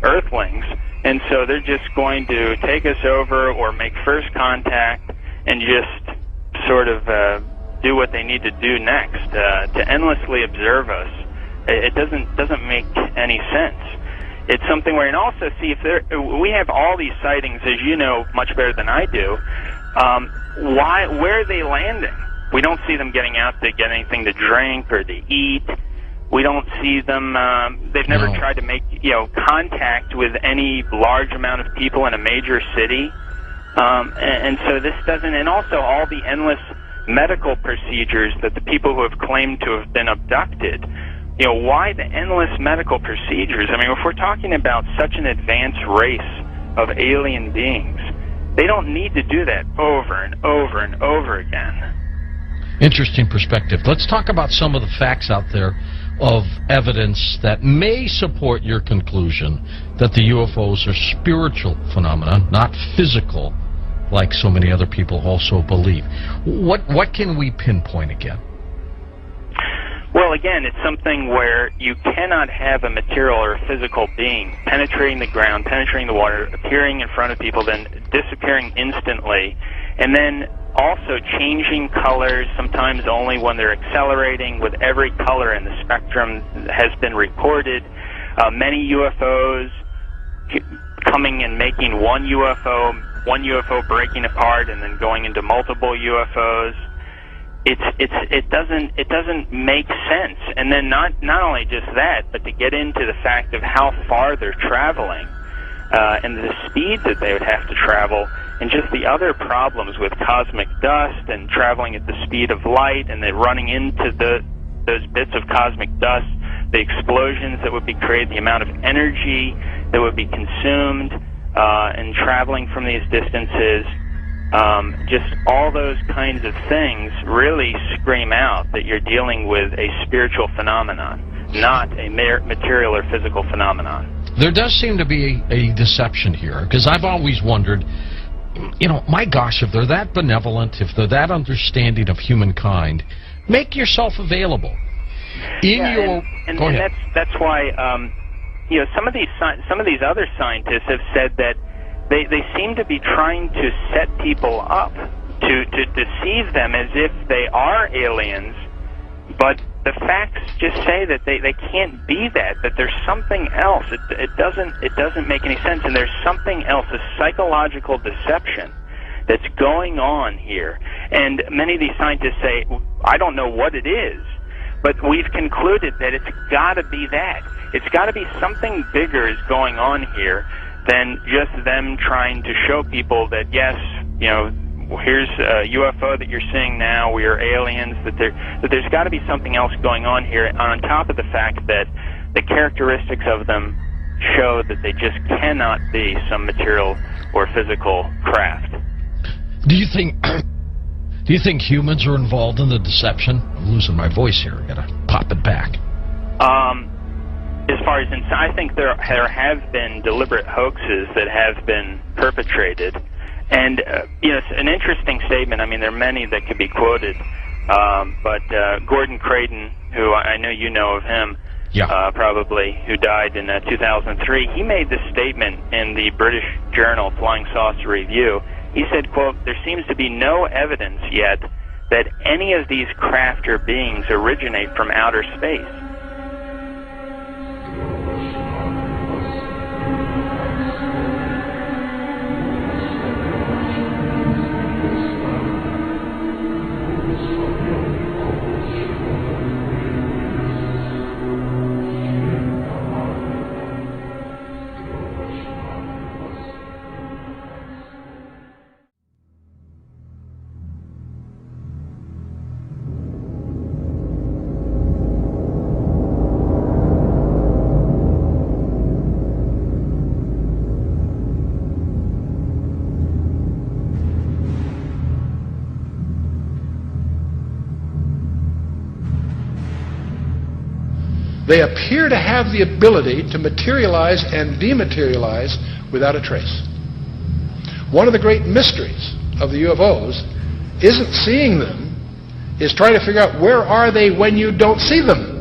Earthlings, and so they're just going to take us over or make first contact and just sort of do what they need to do next. To endlessly observe us, it doesn't make any sense. It's something where, and also see if we have all these sightings, as you know much better than I do. Where are they landing? We don't see them getting out to get anything to drink or to eat. We don't see them. They've never tried to make contact with any large amount of people in a major city, and so this doesn't. And also all the endless medical procedures that the people who have claimed to have been abducted. Why the endless medical procedures? I mean, if we're talking about such an advanced race of alien beings, they don't need to do that over and over and over again. Interesting perspective. Let's talk about some of the facts out there of evidence that may support your conclusion that the UFOs are spiritual phenomena, not physical, like so many other people also believe. What can we pinpoint again? Well, again, it's something where you cannot have a material or a physical being penetrating the ground, penetrating the water, appearing in front of people, then disappearing instantly, and then also changing colors, sometimes only when they're accelerating, with every color in the spectrum has been recorded. Many UFOs coming and making one UFO breaking apart and then going into multiple UFOs. It doesn't make sense. And then not only just that, but to get into the fact of how far they're traveling, and the speed that they would have to travel, and just the other problems with cosmic dust and traveling at the speed of light, and then running into those bits of cosmic dust, the explosions that would be created, the amount of energy that would be consumed, and traveling from these distances. Just all those kinds of things really scream out that you're dealing with a spiritual phenomenon, not a material or physical phenomenon. There does seem to be a deception here, because I've always wondered, my gosh, if they're that benevolent, if they're that understanding of humankind, make yourself available. That's why some of these other scientists have said that they seem to be trying to set people up to deceive them as if they are aliens, but the facts just say that they can't be that there's something else. It doesn't make any sense, and there's something else, a psychological deception that's going on here. And many of these scientists say, I don't know what it is, but we've concluded that it's got to be that. It's got to be something bigger is going on here than just them trying to show people that, yes, here's a UFO that you're seeing now, we are aliens, that there's got to be something else going on here, on top of the fact that the characteristics of them show that they just cannot be some material or physical craft. Do you think humans are involved in the deception? I'm losing my voice here. I gotta pop it back. As far as I think there have been deliberate hoaxes that have been perpetrated, and it's an interesting statement. I mean, there are many that could be quoted, but Gordon Creighton, who I know you know of him, probably, who died in 2003, he made this statement in the British journal Flying Saucer Review. He said, quote, "There seems to be no evidence yet that any of these craft or beings originate from outer space." They appear to have the ability to materialize and dematerialize without a trace. One of the great mysteries of the UFOs isn't seeing them, is trying to figure out where are they when you don't see them.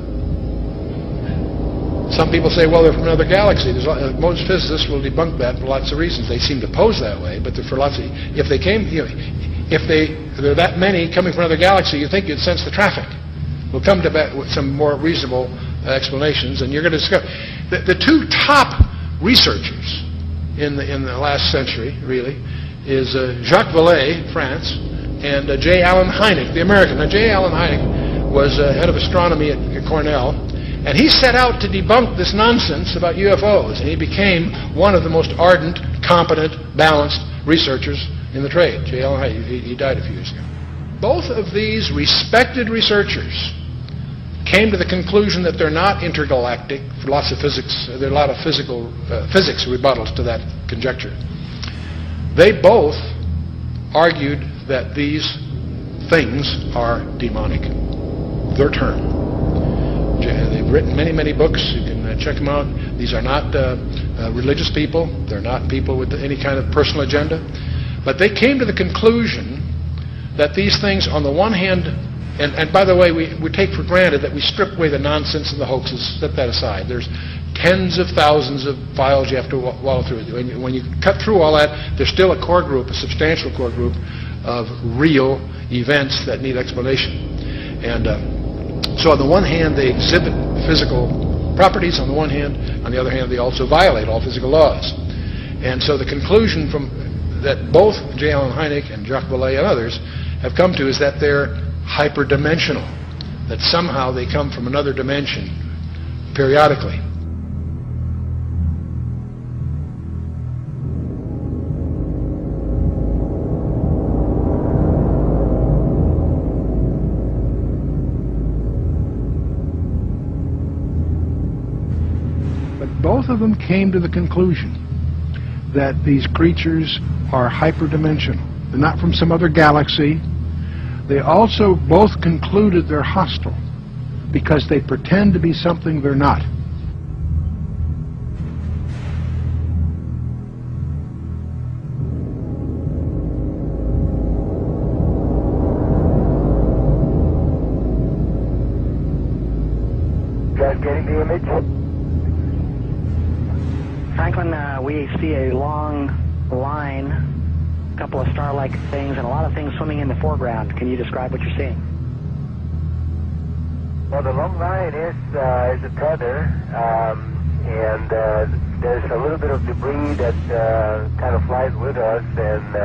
Some people say, well, they're from another galaxy. Most physicists will debunk that for lots of reasons. They seem to pose that way, but for lots of, if they came, if there are that many coming from another galaxy, you think you'd sense the traffic. We'll come to that with some more reasonable explanations, and you're going to discover the two top researchers in the last century, really, is Jacques Vallée, France, and J. Allen Hynek, the American. Now, J. Allen Hynek was head of astronomy at Cornell, and he set out to debunk this nonsense about UFOs, and he became one of the most ardent, competent, balanced researchers in the trade. J. Allen Hynek, he died a few years ago. Both of these respected researchers came to the conclusion that they're not intergalactic for lots of physics. There are a lot of physics rebuttals to that conjecture. They both argued that these things are demonic. Their term. They've written many, many books. You can check them out. These are not religious people. They're not people with any kind of personal agenda. But they came to the conclusion that these things, on the one hand, and by the way, we take for granted that we strip away the nonsense and the hoaxes, set that aside. There's tens of thousands of files you have to wallow through. When you cut through all that, there's still a core group, a substantial core group of real events that need explanation. And so on the one hand, they exhibit physical properties on the one hand. On the other hand, they also violate all physical laws. And so the conclusion that both J. Allen Hynek and Jacques Vallée and others have come to is that they're hyperdimensional, that somehow they come from another dimension periodically. Both of them came to the conclusion that these creatures are hyperdimensional. They're not from some other galaxy. They also both concluded they're hostile because they pretend to be something they're not. Just getting the image. Franklin, we see a long line, a couple of star-like things, and a lot of things swimming in the foreground. Can you describe what you're seeing? Well, the long line is a tether, and there's a little bit of debris that kind of flies with us, and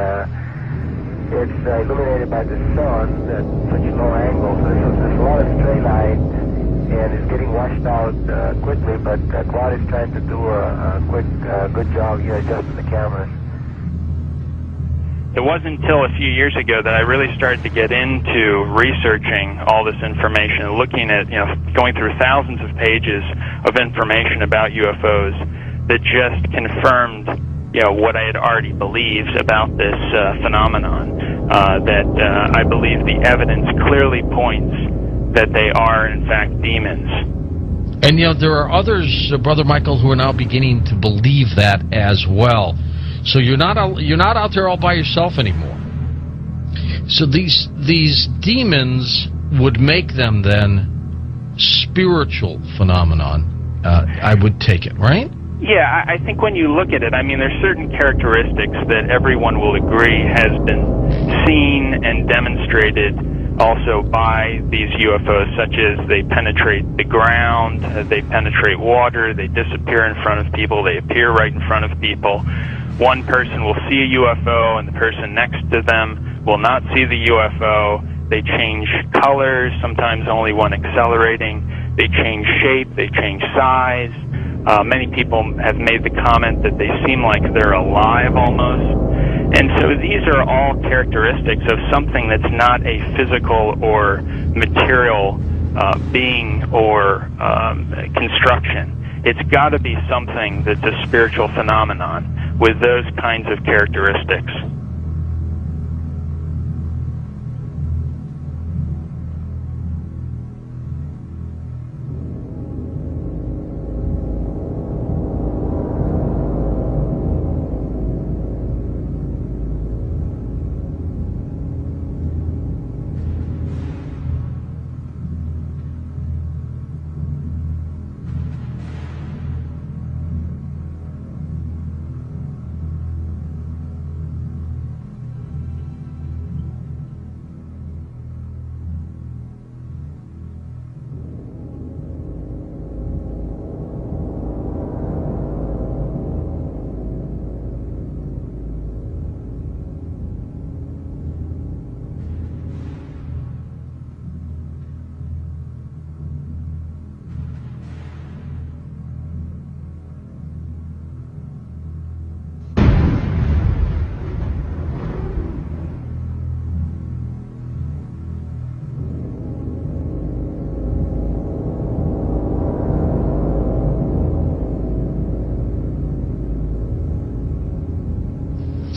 it's illuminated by the sun at such a low angle, so there's a lot of stray light. And it's getting washed out quickly, but Quad is trying to do a quick, good job here adjusting the cameras. It wasn't until a few years ago that I really started to get into researching all this information, looking at, going through thousands of pages of information about UFOs that just confirmed, what I had already believed about this phenomenon. That I believe the evidence clearly points that they are, in fact, demons. And, there are others, Brother Michael, who are now beginning to believe that as well. So you're not out there all by yourself anymore. So these demons would make them then spiritual phenomenon, I would take it, right? Yeah, I think when you look at it, there's certain characteristics that everyone will agree has been seen and demonstrated also by these UFOs, such as they penetrate the ground, they penetrate water, they disappear in front of people, they appear right in front of people. One person will see a UFO and the person next to them will not see the UFO. They change colors, sometimes only one accelerating. They change shape, they change size. Many people have made the comment that they seem like they're alive almost. And so these are all characteristics of something that's not a physical or material being or construction. It's got to be something that's a spiritual phenomenon with those kinds of characteristics.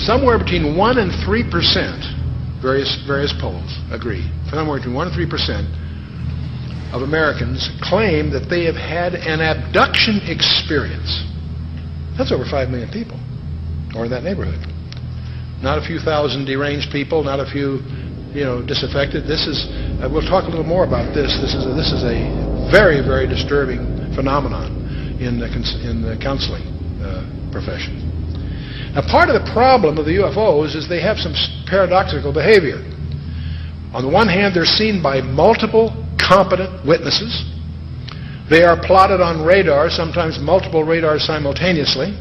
Somewhere between 1 and 3%, various polls agree, somewhere between 1 and 3% of Americans claim that they have had an abduction experience. That's over 5 million people, or in that neighborhood. Not a few thousand deranged people, not a few, disaffected. This is, we'll talk a little more about this. This is a very, very disturbing phenomenon in the counseling profession. Now, part of the problem of the UFOs is they have some paradoxical behavior. On the one hand, they're seen by multiple competent witnesses. They are plotted on radar, sometimes multiple radars simultaneously.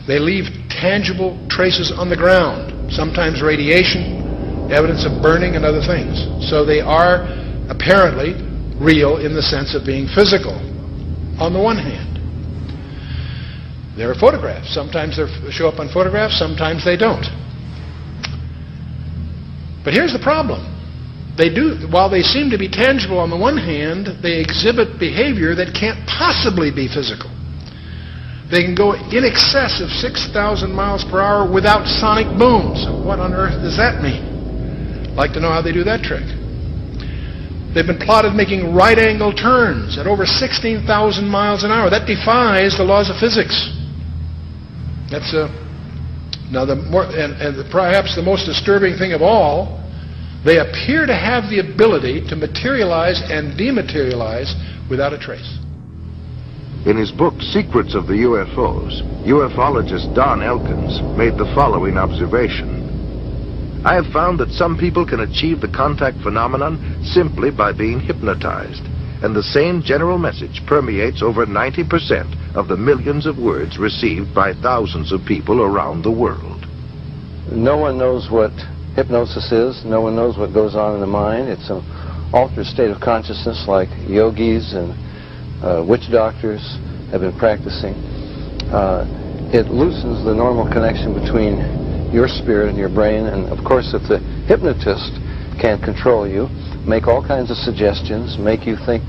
They leave tangible traces on the ground, sometimes radiation, evidence of burning and other things. So they are apparently real in the sense of being physical, on the one hand. There are photographs. Sometimes they show up on photographs, sometimes they don't. But here's the problem. While they seem to be tangible on the one hand, they exhibit behavior that can't possibly be physical. They can go in excess of 6,000 miles per hour without sonic booms. What on earth does that mean? I'd like to know how they do that trick. They've been plotted making right-angle turns at over 16,000 miles an hour. That defies the laws of physics. That's now perhaps the most disturbing thing of all. They appear to have the ability to materialize and dematerialize without a trace. In his book, Secrets of the UFOs, ufologist Don Elkins made the following observation. I have found that some people can achieve the contact phenomenon simply by being hypnotized, and the same general message permeates over 90% of the millions of words received by thousands of people around the world. No one knows what hypnosis is. No one knows what goes on in the mind. It's an altered state of consciousness like yogis and witch doctors have been practicing. It loosens the normal connection between your spirit and your brain, and of course if the hypnotist can't control you, make all kinds of suggestions, make you think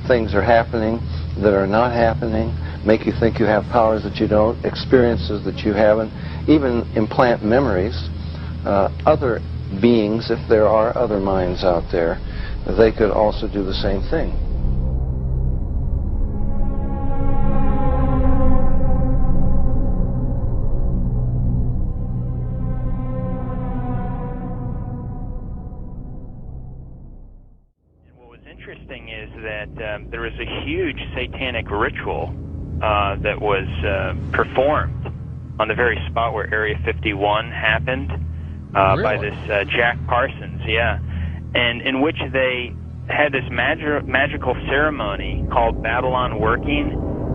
things are happening that are not happening, make you think you have powers that you don't, experiences that you haven't, even implant memories. Other beings, if there are other minds out there, they could also do the same thing. Interesting is that there was a huge satanic ritual that was performed on the very spot where Area 51 happened by this Jack Parsons, and in which they had this magical ceremony called Babylon Working,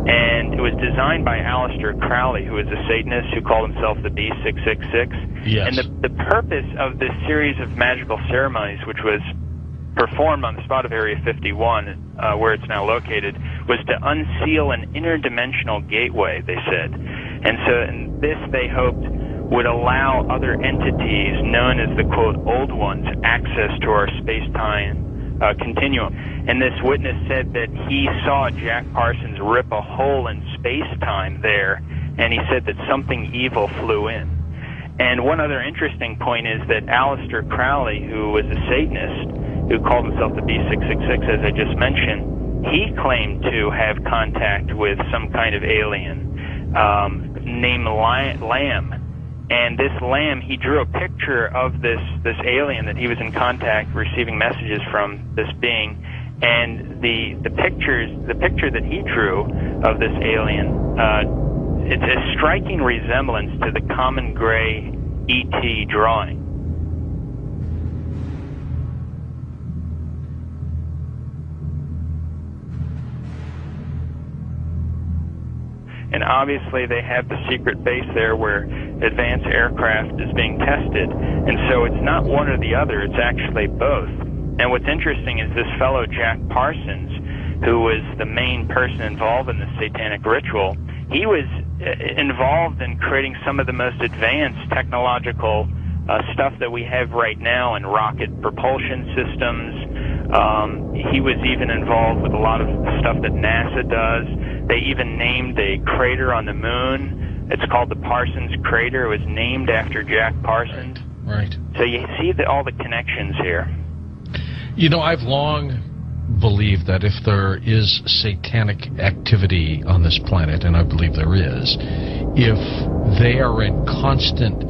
and it was designed by Aleister Crowley, who was a Satanist who called himself the B666. Yes. And the purpose of this series of magical ceremonies, which was performed on the spot of Area 51, where it's now located, was to unseal an interdimensional gateway, they said. And so this, they hoped, would allow other entities known as the, quote, old ones, access to our space-time continuum. And this witness said that he saw Jack Parsons rip a hole in space-time there, and he said that something evil flew in. And one other interesting point is that Aleister Crowley, who was a Satanist, who called himself the B666, as I just mentioned, he claimed to have contact with some kind of alien named Lamb. And this Lamb, he drew a picture of this alien that he was in contact, receiving messages from this being. And the picture that he drew of this alien, it's a striking resemblance to the common gray E.T. drawing. And obviously they have the secret base there where advanced aircraft is being tested. And so it's not one or the other, it's actually both. And what's interesting is this fellow Jack Parsons, who was the main person involved in the satanic ritual, he was involved in creating some of the most advanced technological stuff that we have right now in rocket propulsion systems. He was even involved with a lot of the stuff that NASA does. They even named a crater on the moon. It's called the Parsons Crater. It was named after Jack Parsons. Right. So you see all the connections here. You know, I've long believed that if there is satanic activity on this planet, and I believe there is, if they are in constant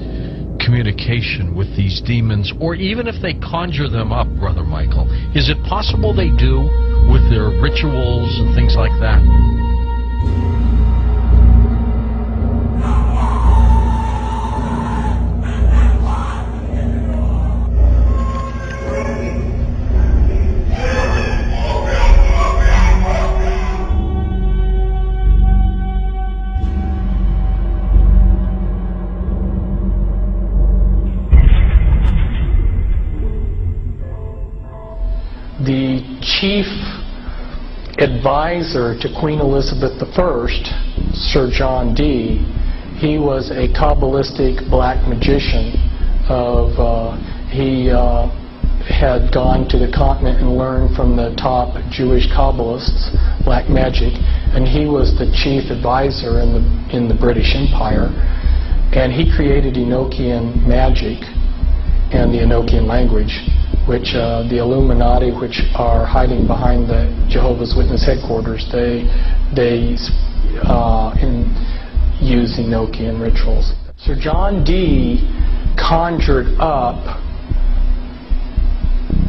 communication with these demons, or even if they conjure them up, Brother Michael, is it possible they do with their rituals and things like that? chief advisor to Queen Elizabeth I, Sir John Dee, he was a Kabbalistic black magician. He had gone to the continent and learned from the top Jewish Kabbalists black magic, and he was the chief advisor in the British Empire. And he created Enochian magic and the Enochian language, which the Illuminati, which are hiding behind the Jehovah's Witness headquarters, they use Enochian rituals. Sir John Dee conjured up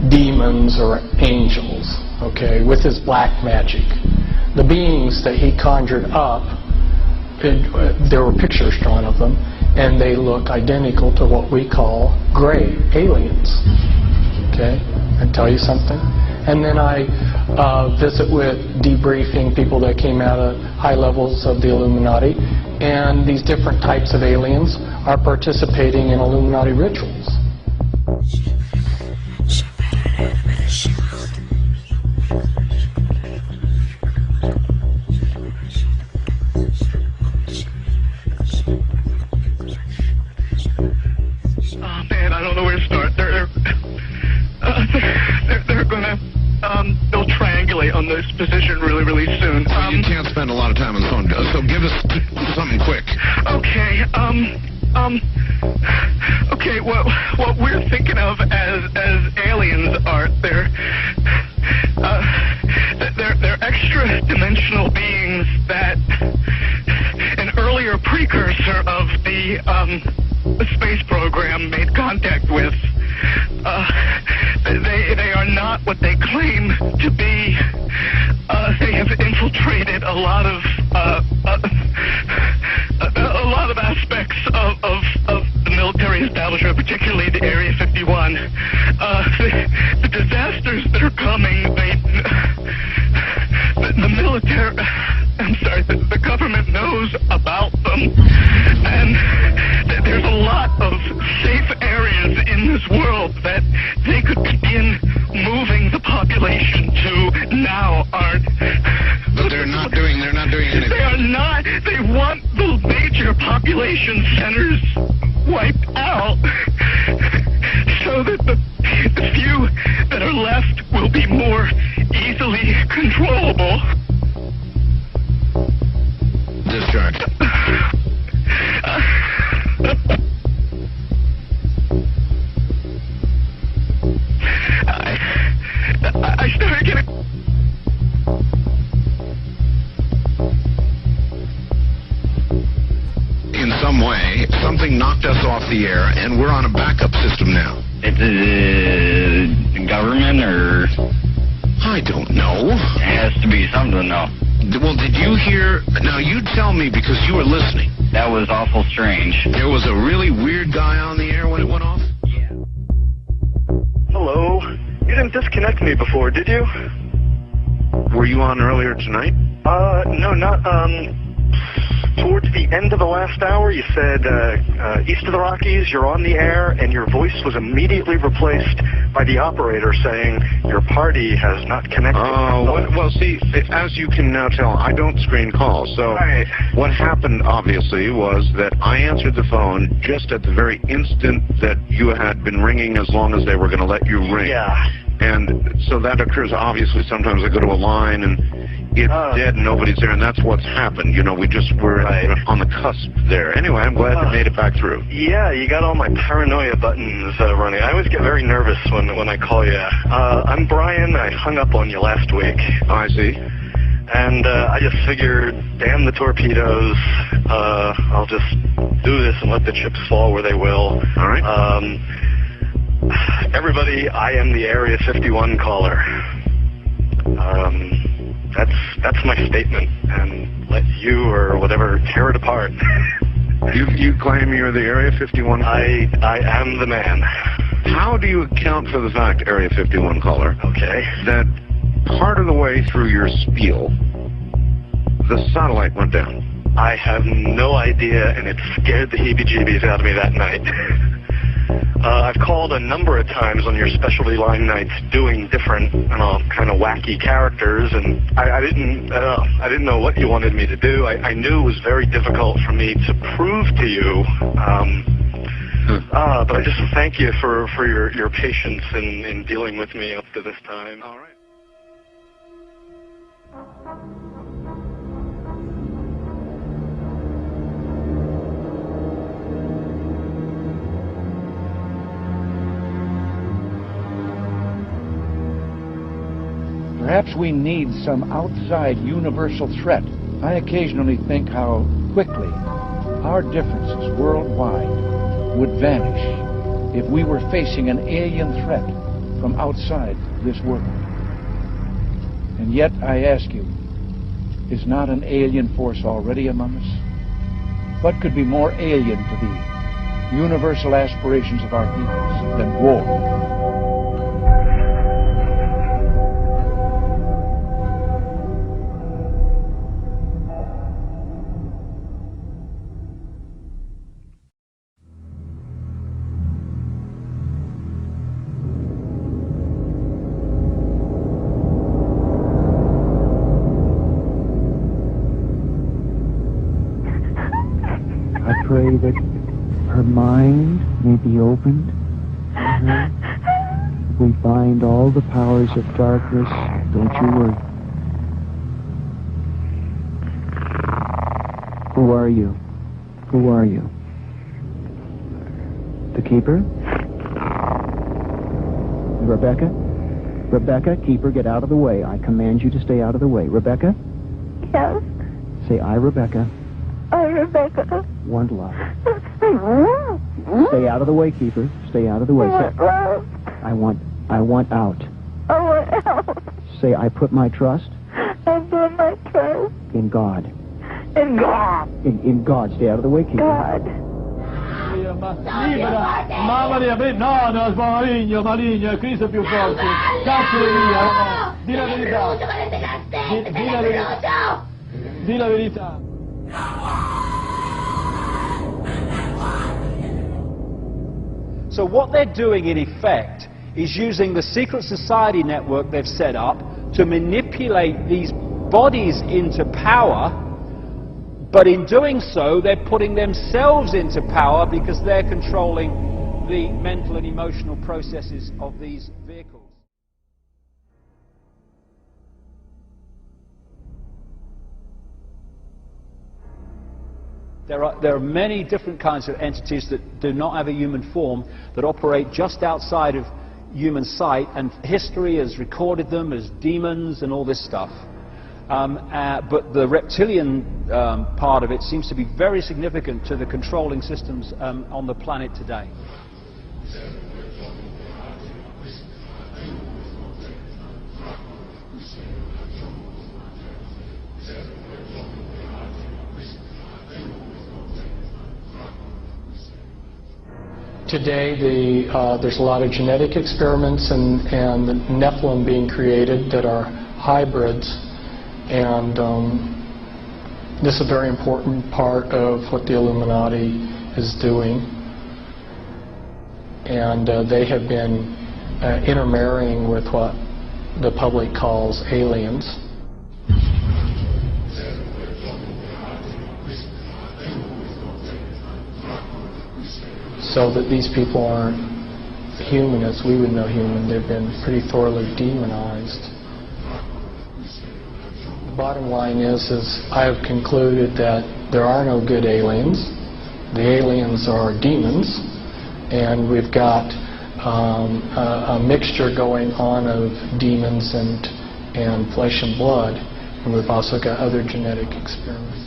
demons or angels, okay, with his black magic. The beings that he conjured up, there were pictures drawn of them, and they look identical to what we call gray aliens. Okay, and tell you something. And then I visit with debriefing people that came out of high levels of the Illuminati, and these different types of aliens are participating in Illuminati rituals. Man, I don't know where to start. They're gonna they'll triangulate on this position really soon. You can't spend a lot of time on the phone, so give us something quick. Okay. Okay. What we're thinking of as aliens are they're extra dimensional beings that an earlier precursor of the space program made contact with. They are not what they claim to be. They have infiltrated a lot of aspects of the military establishment, particularly the Area 51. The disasters that are coming, the military, I'm sorry, the government knows about them, and there's a lot of safe areas in this world that they could begin moving the population to now aren't. But they're not doing anything. They are not. They want the major population centers wiped out so that the few that are left will be more easily controllable. Discharge. I started getting... In some way, something knocked us off the air, and we're on a backup system now. It's the government, or... I don't know. It has to be something, though. Well, did you hear... Now, you tell me, because you were listening. That was awful strange. There was a really weird guy on the air when it went off? Yeah. Hello? You didn't disconnect me before, did you? Were you on earlier tonight? No, not, towards the end of the last hour, you said, east of the Rockies, you're on the air, and your voice was immediately replaced by the operator saying, your party has not connected. Oh, well, see, as you can now tell, I don't screen calls, so right. What happened, obviously, was that I answered the phone just at the very instant that you had been ringing as long as they were going to let you ring. Yeah. And so that occurs, obviously, sometimes I go to a line and it's dead and nobody's there, and that's what's happened. You know, we just were on the cusp there. Anyway, I'm glad you made it back through. Yeah, you got all my paranoia buttons running. I always get very nervous when I call you. I'm Brian. I hung up on you last week. Oh, I see. And I just figured, damn the torpedoes. I'll just do this and let the chips fall where they will. All right. Everybody, I am the Area 51 caller. That's my statement, and let you or whatever tear it apart. You claim you're the Area 51 caller? I am the man. How do you account for the fact, Area 51 caller, okay, that part of the way through your spiel, the satellite went down? I have no idea, and it scared the heebie-jeebies out of me that night. I've called a number of times on your specialty line nights doing different, kind of wacky characters, and I didn't know what you wanted me to do. I knew it was very difficult for me to prove to you, but I just thank you for your patience in dealing with me up to this time. All right. Perhaps we need some outside universal threat. I occasionally think how quickly our differences worldwide would vanish if we were facing an alien threat from outside this world. And yet, I ask you, is not an alien force already among us? What could be more alien to the universal aspirations of our peoples than war? I pray that her mind may be opened to her. We bind all the powers of darkness. Don't you worry. Who are you? Who are you? The Keeper? Rebecca? Rebecca, Keeper, get out of the way. I command you to stay out of the way. Rebecca? Yes? Say, I, Rebecca, Rebecca. want love. Stay out of the way, Keeper. Stay out of the way. Say, Love. I want out. I want out. Say, I put my trust I put my trust in God. in God. In God. Stay out of the way, Keeper. God. Libera, Maria, no, no, maligno, maligno, Cristo è più forte. Caccialo via, di la verità. Di la verità. So what they're doing in effect is using the secret society network they've set up to manipulate these bodies into power, but in doing so they're putting themselves into power because they're controlling the mental and emotional processes of these vehicles. There are many different kinds of entities that do not have a human form, that operate just outside of human sight, and history has recorded them as demons and all this stuff. But the reptilian part of it seems to be very significant to the controlling systems on the planet today. Today, there's a lot of genetic experiments and the Nephilim being created that are hybrids, and this is a very important part of what the Illuminati is doing. And they have been intermarrying with what the public calls aliens. So that these people aren't human as we would know human. They've been pretty thoroughly demonized. The bottom line is I have concluded that there are no good aliens. The aliens are demons, and we've got a mixture going on of demons and flesh and blood, and we've also got other genetic experiments.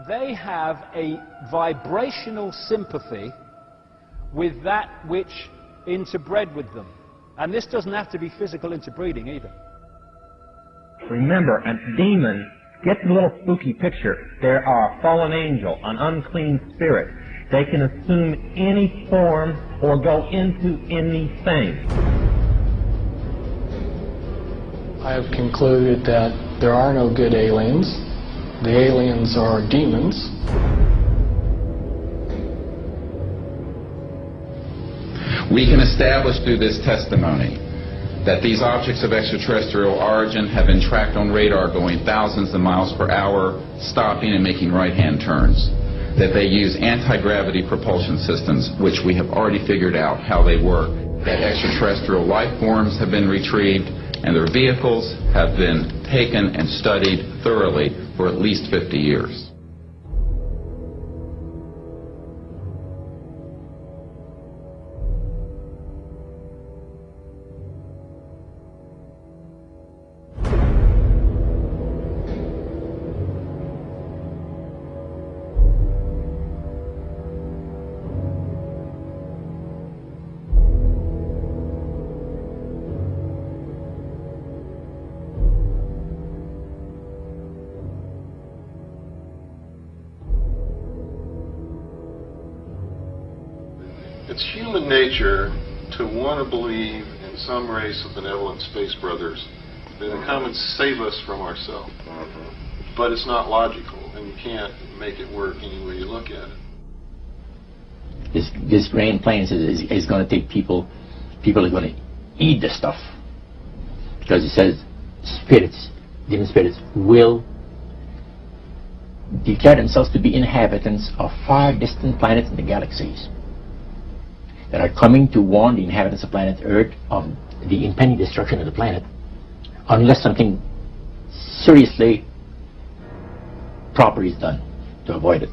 they have a vibrational sympathy with that which interbred with them. And this doesn't have to be physical interbreeding either. Remember, a demon, get the little spooky picture. There are a fallen angel, an unclean spirit. They can assume any form or go into anything. I have concluded that there are no good aliens. The aliens are demons. We can establish through this testimony that these objects of extraterrestrial origin have been tracked on radar going thousands of miles per hour, stopping and making right-hand turns. That they use anti-gravity propulsion systems, which we have already figured out how they work. That extraterrestrial life forms have been retrieved, and their vehicles have been taken and studied thoroughly for at least 50 years. It's human nature to want to believe in some race of benevolent space brothers that will come and save us from ourselves. But it's not logical, and you can't make it work any way you look at it. This grand plan is going to take people are going to eat the stuff. Because it says spirits, demon spirits, will declare themselves to be inhabitants of far distant planets in the galaxies that are coming to warn the inhabitants of planet Earth of the impending destruction of the planet unless something seriously proper is done to avoid it.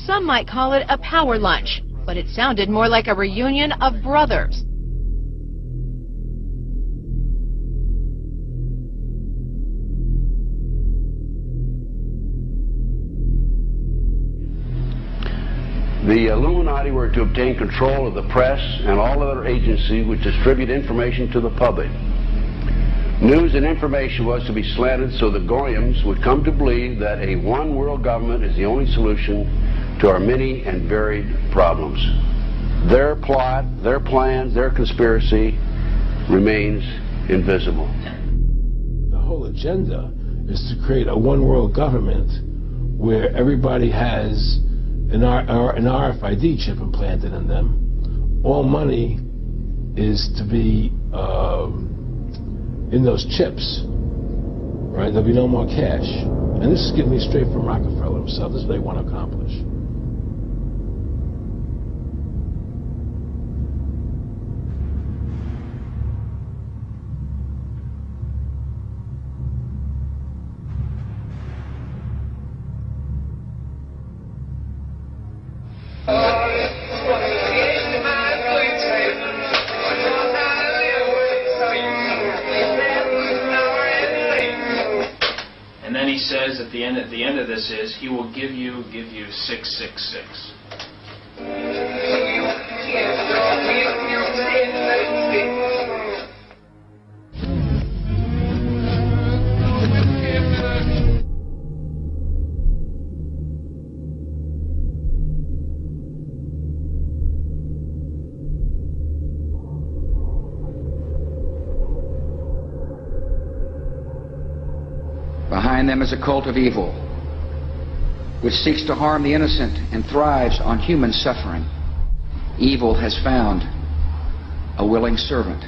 Some might call it a power lunch, but it sounded more like a reunion of brothers. The Illuminati were to obtain control of the press and all other agencies which distribute information to the public. News and information was to be slanted so the Goyams would come to believe that a one world government is the only solution to our many and varied problems. Their plot, their plans, their conspiracy remains invisible. The whole agenda is to create a one world government where everybody has an RFID chip implanted in them. All money is to be in those chips. Right? There'll be no more cash. And this is getting me straight from Rockefeller himself. This is what they want to accomplish. And then he says at the end of this is he will give you 666. Behind them is a cult of evil, which seeks to harm the innocent and thrives on human suffering. Evil has found a willing servant.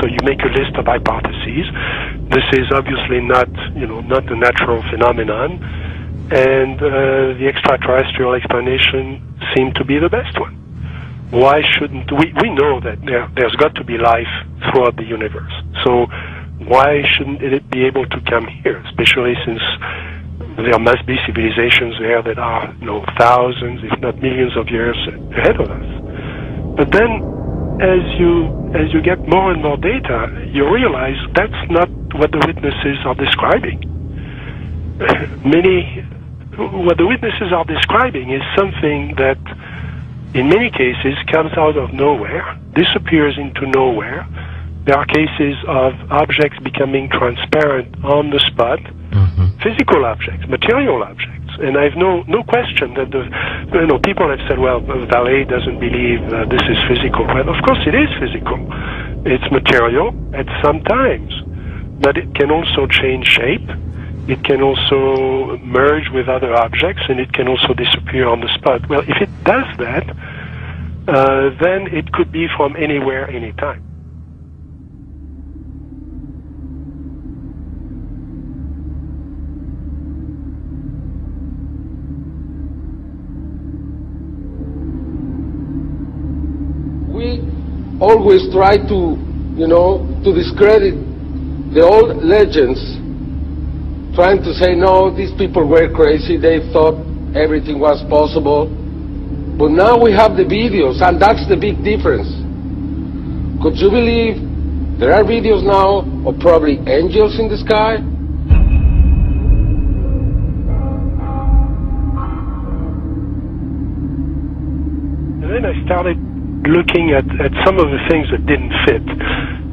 So you make a list of hypotheses. This is obviously not a natural phenomenon, and the extraterrestrial explanation seemed to be the best one. Why shouldn't we know that there's got to be life throughout the universe? So why shouldn't it be able to come here, especially since there must be civilizations there that are thousands, if not millions of years ahead of us? But then as you get more and more data, you realize that's not what the witnesses are describing. What the witnesses are describing is something that, in many cases, comes out of nowhere, disappears into nowhere. There are cases of objects becoming transparent on the spot, physical objects, material objects. And I've no question that people have said, well, Vallée doesn't believe this is physical. Well, of course it is physical. It's material at some times, but it can also change shape. It can also merge with other objects, and it can also disappear on the spot. Well, if it does that, then it could be from anywhere, anytime. We always try to, to discredit the old legends, trying to say, no, these people were crazy, they thought everything was possible. But now we have the videos, and that's the big difference. Could you believe there are videos now of probably angels in the sky? And then I started looking at some of the things that didn't fit.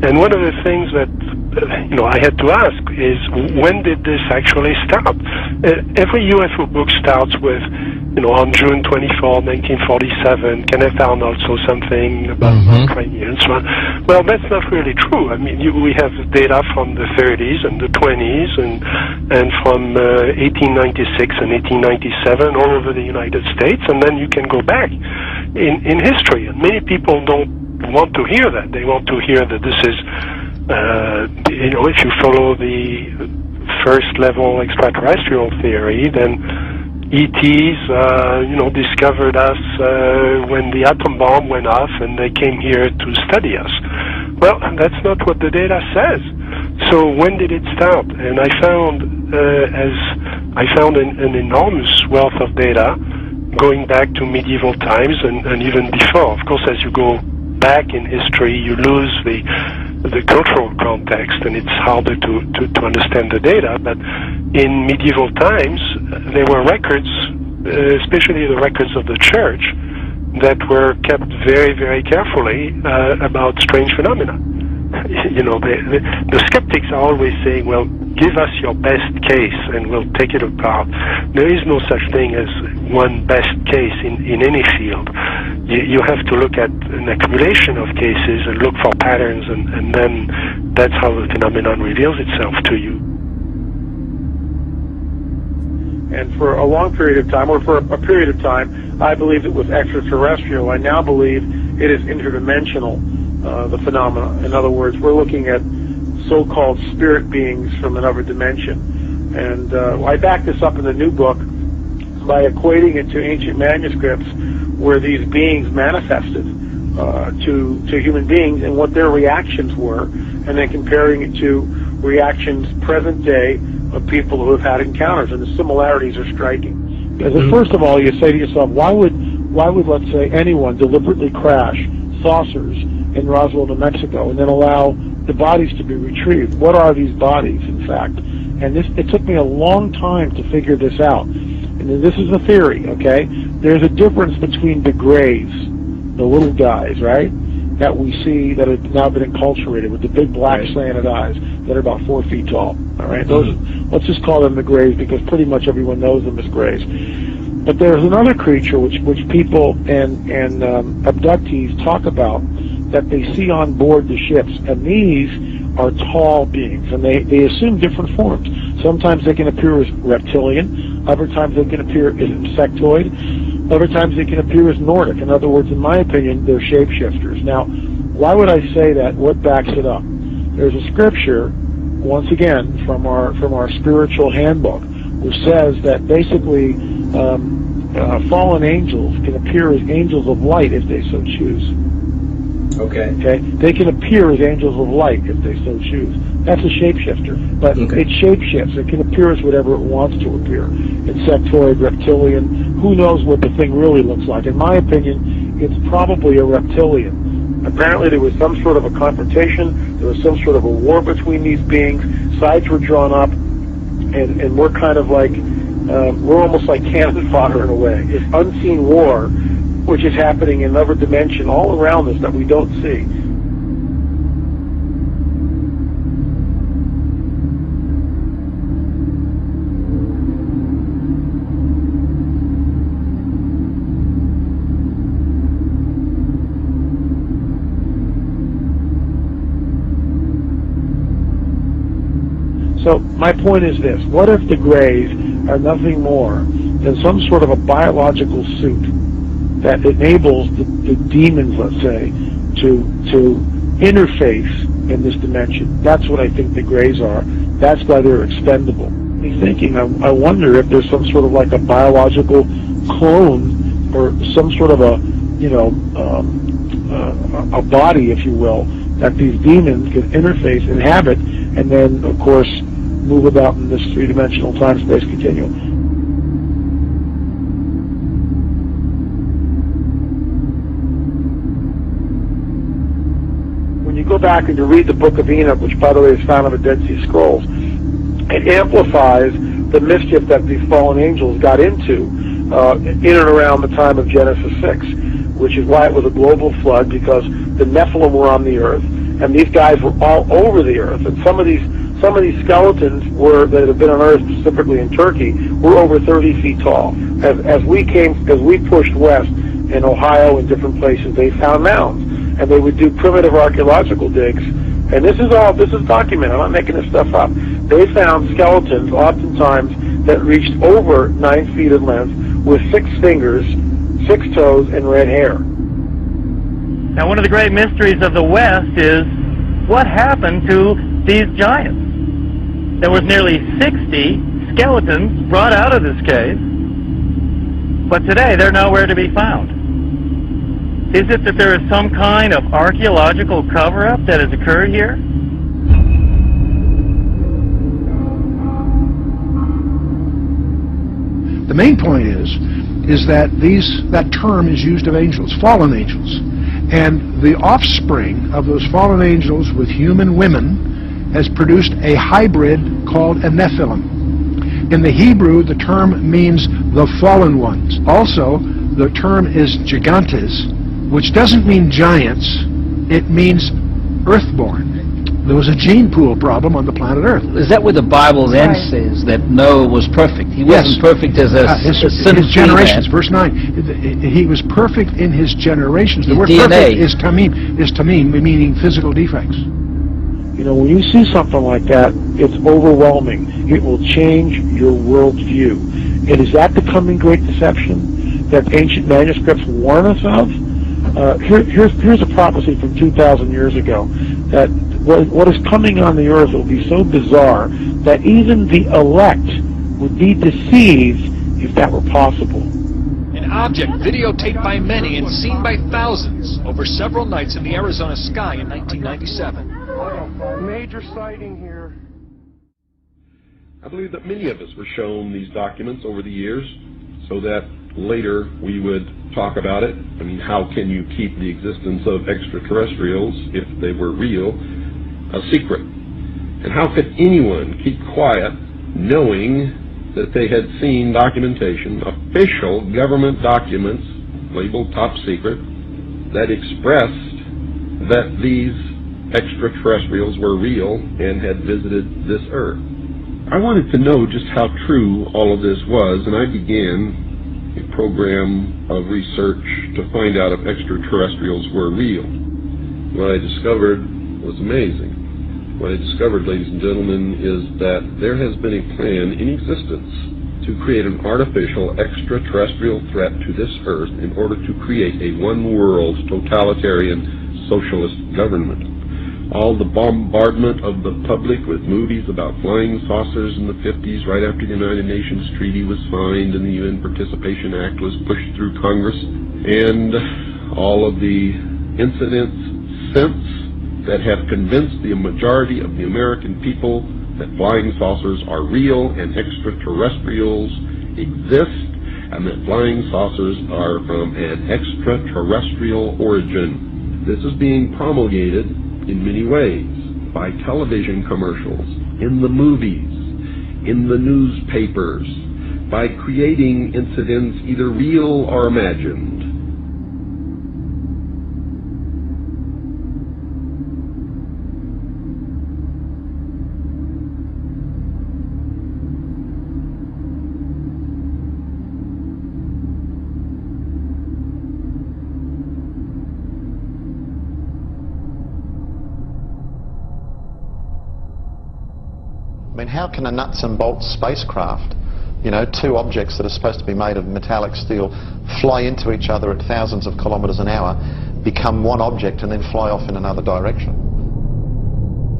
And one of the things that I had to ask is, when did this actually start? Every UFO book starts with, on June 24, 1947, Kenneth Arnold saw something about Ukrainians. Well, that's not really true. I mean, we have data from the 30s and the 20s and from 1896 and 1897 all over the United States, and then you can go back in history. And many people don't want to hear that. They want to hear that this is, if you follow the first level extraterrestrial theory, then ETs, discovered us when the atom bomb went off and they came here to study us. Well, that's not what the data says. So when did it start? And I found an enormous wealth of data going back to medieval times and even before. Of course, as you go back in history, you lose the cultural context, and it's harder to understand the data. But in medieval times, there were records, especially the records of the church, that were kept very, very carefully about strange phenomena. You know, the skeptics are always saying, well, give us your best case and we'll take it apart. There is no such thing as one best case in any field. You have to look at an accumulation of cases and look for patterns, and then that's how the phenomenon reveals itself to you. And for a long period of time, or for a period of time, I believed it was extraterrestrial. I now believe it is interdimensional, the phenomena. In other words, we're looking at so-called spirit beings from another dimension. And I back this up in the new book by equating it to ancient manuscripts where these beings manifested to human beings and what their reactions were, and then comparing it to reactions present day of people who have had encounters, and the similarities are striking. Because first of all, you say to yourself, why would let's say anyone deliberately crash saucers in Roswell, New Mexico, and then allow the bodies to be retrieved? What are these bodies, in fact? And it took me a long time to figure this out. And this is a theory, okay? There's a difference between the grays, the little guys, right, that we see that have now been enculturated with the big black slanted eyes that are about 4 feet tall. All right, those, let's just call them the grays because pretty much everyone knows them as grays. But there's another creature which people and abductees talk about that they see on board the ships, and these are tall beings, and they assume different forms. Sometimes they can appear as reptilian, other times they can appear as insectoid, other times they can appear as Nordic. In other words, in my opinion, they're shapeshifters. Now, why would I say that? What backs it up? There's a scripture, once again, from our spiritual handbook, which says that basically fallen angels can appear as angels of light if they so choose. Okay. They can appear as angels of light if they so choose. That's a shapeshifter, but it shapeshifts. It can appear as whatever it wants to appear. Insectoid, reptilian. Who knows what the thing really looks like? In my opinion, it's probably a reptilian. Apparently there was some sort of a confrontation, there was some sort of a war between these beings, sides were drawn up, and we're kind of like, we're almost like cannon fodder in a way. This unseen war, which is happening in another dimension all around us that we don't see. So my point is this: what if the grays are nothing more than some sort of a biological suit that enables the demons, let's say, to interface in this dimension? That's what I think the grays are. That's why they're expendable. Me thinking, I wonder if there's some sort of like a biological clone or some sort of a, you know, a body, if you will, that these demons can interface, inhabit, and then, of course, move about in this three-dimensional time-space continuum. When you go back and you read the Book of Enoch, which, by the way, is found on the Dead Sea Scrolls, it amplifies the mischief that these fallen angels got into in and around the time of Genesis 6, which is why it was a global flood, because the Nephilim were on the earth, and these guys were all over the earth, and some of these skeletons that have been unearthed, specifically in Turkey, were over 30 feet tall. As we pushed west in Ohio and different places, they found mounds, and they would do primitive archaeological digs. And this is documented. I'm not making this stuff up. They found skeletons, oftentimes that reached over 9 feet in length, with 6 fingers, 6 toes, and red hair. Now, one of the great mysteries of the West is what happened to these giants. There was nearly 60 skeletons brought out of this cave, but today they're nowhere to be found. Is it that there is some kind of archaeological cover-up that has occurred here? The main point is is that that term is used of angels, fallen angels. And the offspring of those fallen angels with human women has produced a hybrid called a Nephilim. In the Hebrew, the term means the fallen ones. Also, the term is gigantes, which doesn't mean giants, it means earthborn. There was a gene pool problem on the planet Earth. Is that where the Bible then says that Noah was perfect? He wasn't perfect as his generations. Verse 9. He was perfect in his generations. The word perfect is tamim, meaning physical defects. You know, when you see something like that, it's overwhelming. It will change your worldview. And is that the coming great deception that ancient manuscripts warn us of? Here's a prophecy from 2,000 years ago, that what is coming on the earth will be so bizarre that even the elect would be deceived if that were possible. An object videotaped by many and seen by thousands over several nights in the Arizona sky in 1997. Major sighting here. I believe that many of us were shown these documents over the years so that later we would talk about it. I mean, how can you keep the existence of extraterrestrials, if they were real, a secret? And how could anyone keep quiet knowing that they had seen documentation, official government documents labeled top secret, that expressed that these extraterrestrials were real and had visited this earth? I wanted to know just how true all of this was, and I began a program of research to find out if extraterrestrials were real. What I discovered was amazing. What I discovered, ladies and gentlemen, is that there has been a plan in existence to create an artificial extraterrestrial threat to this earth in order to create a one-world totalitarian socialist government. All the bombardment of the public with movies about flying saucers in the 50s, right after the United Nations Treaty was signed and the UN Participation Act was pushed through Congress, and all of the incidents since that have convinced the majority of the American people that flying saucers are real and extraterrestrials exist, and that flying saucers are from an extraterrestrial origin. This is being promulgated in many ways, by television commercials, in the movies, in the newspapers, by creating incidents either real or imagined. I mean, how can a nuts and bolts spacecraft, you know, two objects that are supposed to be made of metallic steel, fly into each other at thousands of kilometers an hour, become one object and then fly off in another direction?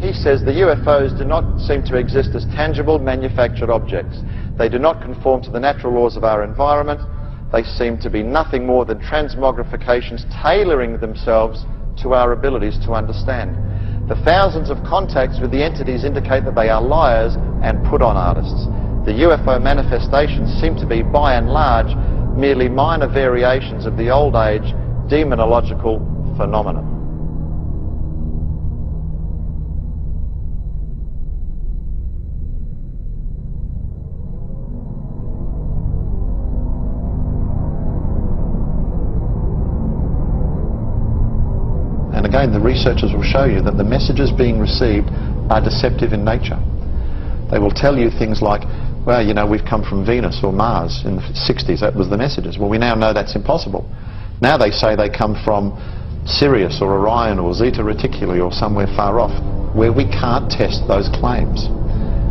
He says the UFOs do not seem to exist as tangible, manufactured objects. They do not conform to the natural laws of our environment. They seem to be nothing more than transmogrifications tailoring themselves to our abilities to understand. The thousands of contacts with the entities indicate that they are liars and put-on artists. The UFO manifestations seem to be, by and large, merely minor variations of the old-age demonological phenomenon. And again, the researchers will show you that the messages being received are deceptive in nature. They will tell you things like, well, you know, we've come from Venus or Mars in the 60s. That was the messages. Well, we now know that's impossible. Now they say they come from Sirius or Orion or Zeta Reticuli or somewhere far off, where we can't test those claims.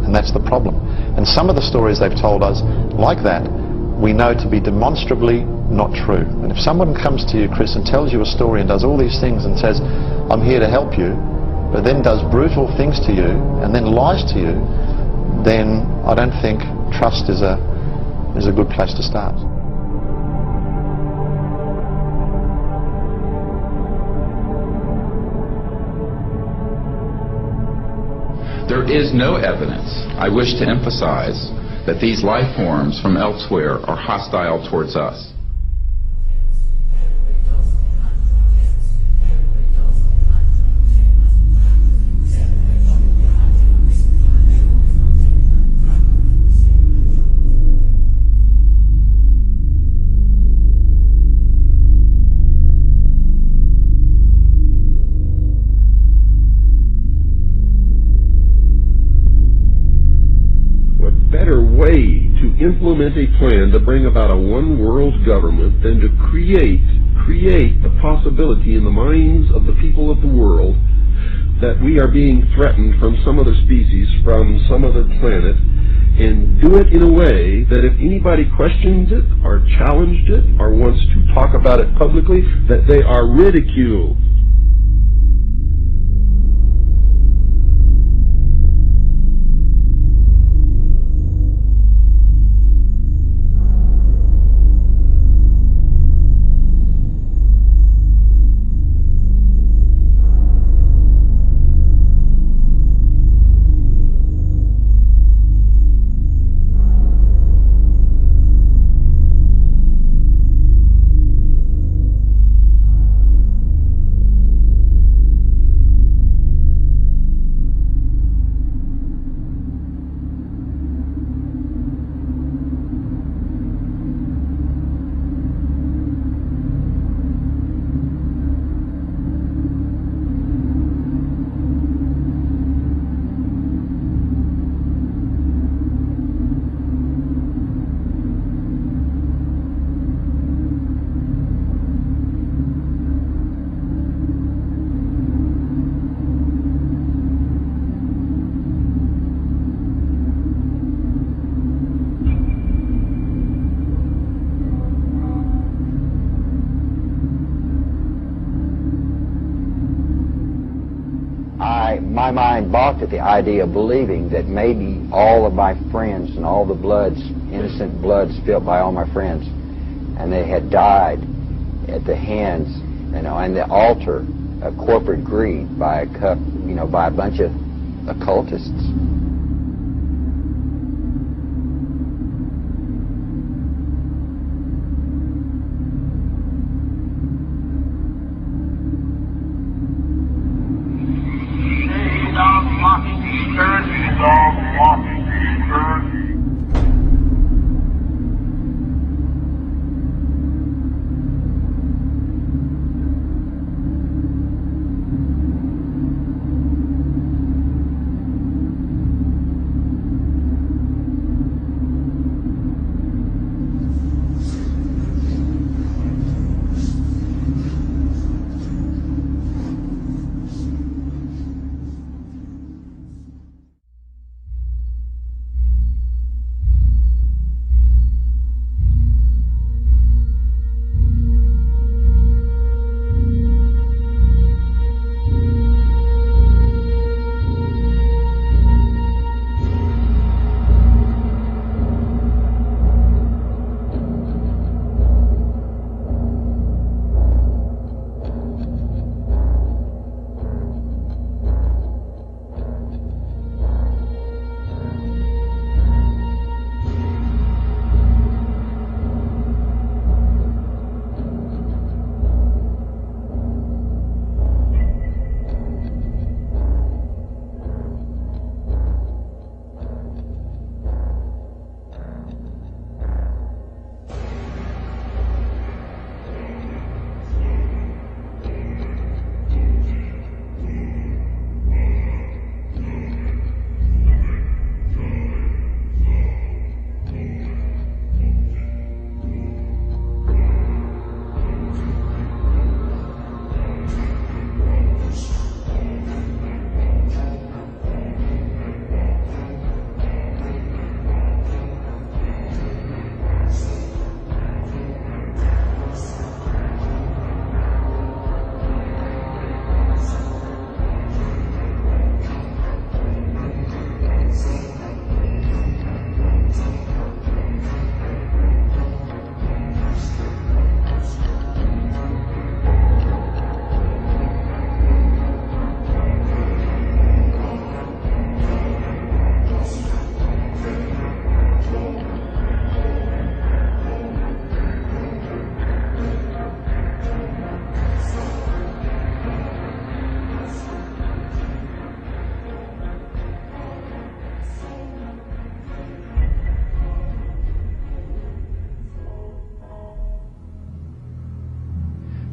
And that's the problem. And some of the stories they've told us, like that, we know to be demonstrably not true. And if someone comes to you, Chris, and tells you a story and does all these things and says, I'm here to help you, but then does brutal things to you and then lies to you, then I don't think trust is a good place to start. There is no evidence, I wish to emphasize, that these life forms from elsewhere are hostile towards us. Better way to implement a plan to bring about a one-world government than to create the possibility in the minds of the people of the world that we are being threatened from some other species, from some other planet, and do it in a way that if anybody questions it or challenged it or wants to talk about it publicly, that they are ridiculed. My mind balked at the idea of believing that maybe all of my friends and all the bloods, innocent blood spilled by all my friends, and they had died at the hands, and the altar of corporate greed by a bunch of occultists.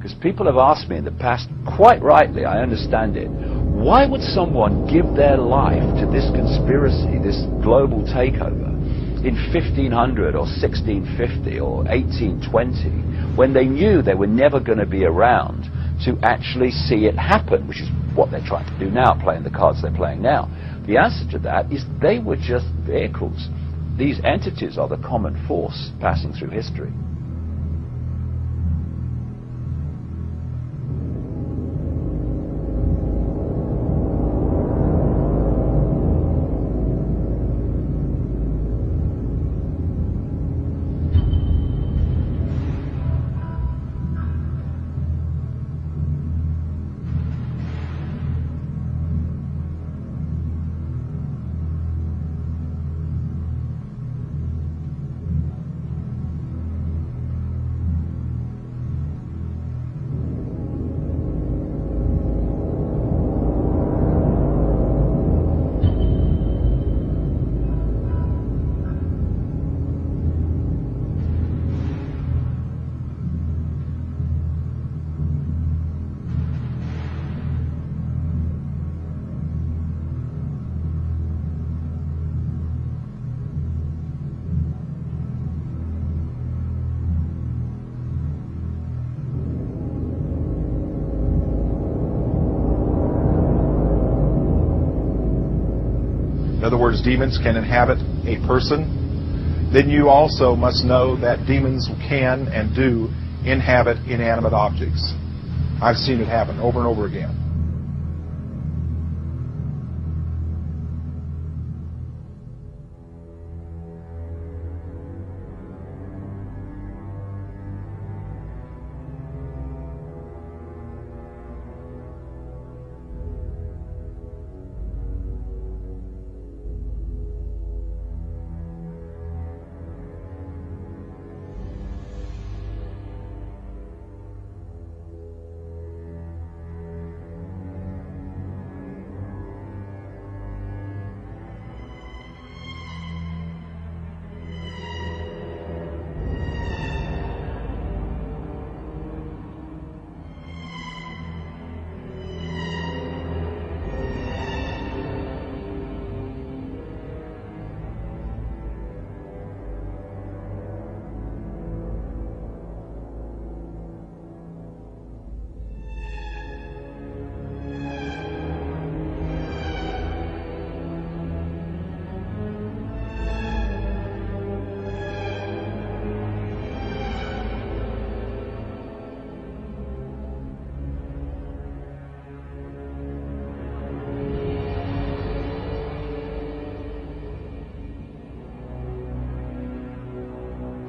Because people have asked me in the past, quite rightly, I understand it, why would someone give their life to this conspiracy, this global takeover, in 1500 or 1650 or 1820, when they knew they were never going to be around to actually see it happen, which is what they're trying to do now, playing the cards they're playing now. The answer to that is they were just vehicles. These entities are the common force passing through history. In other words, demons can inhabit a person, then you also must know that demons can and do inhabit inanimate objects. I've seen it happen over and over again.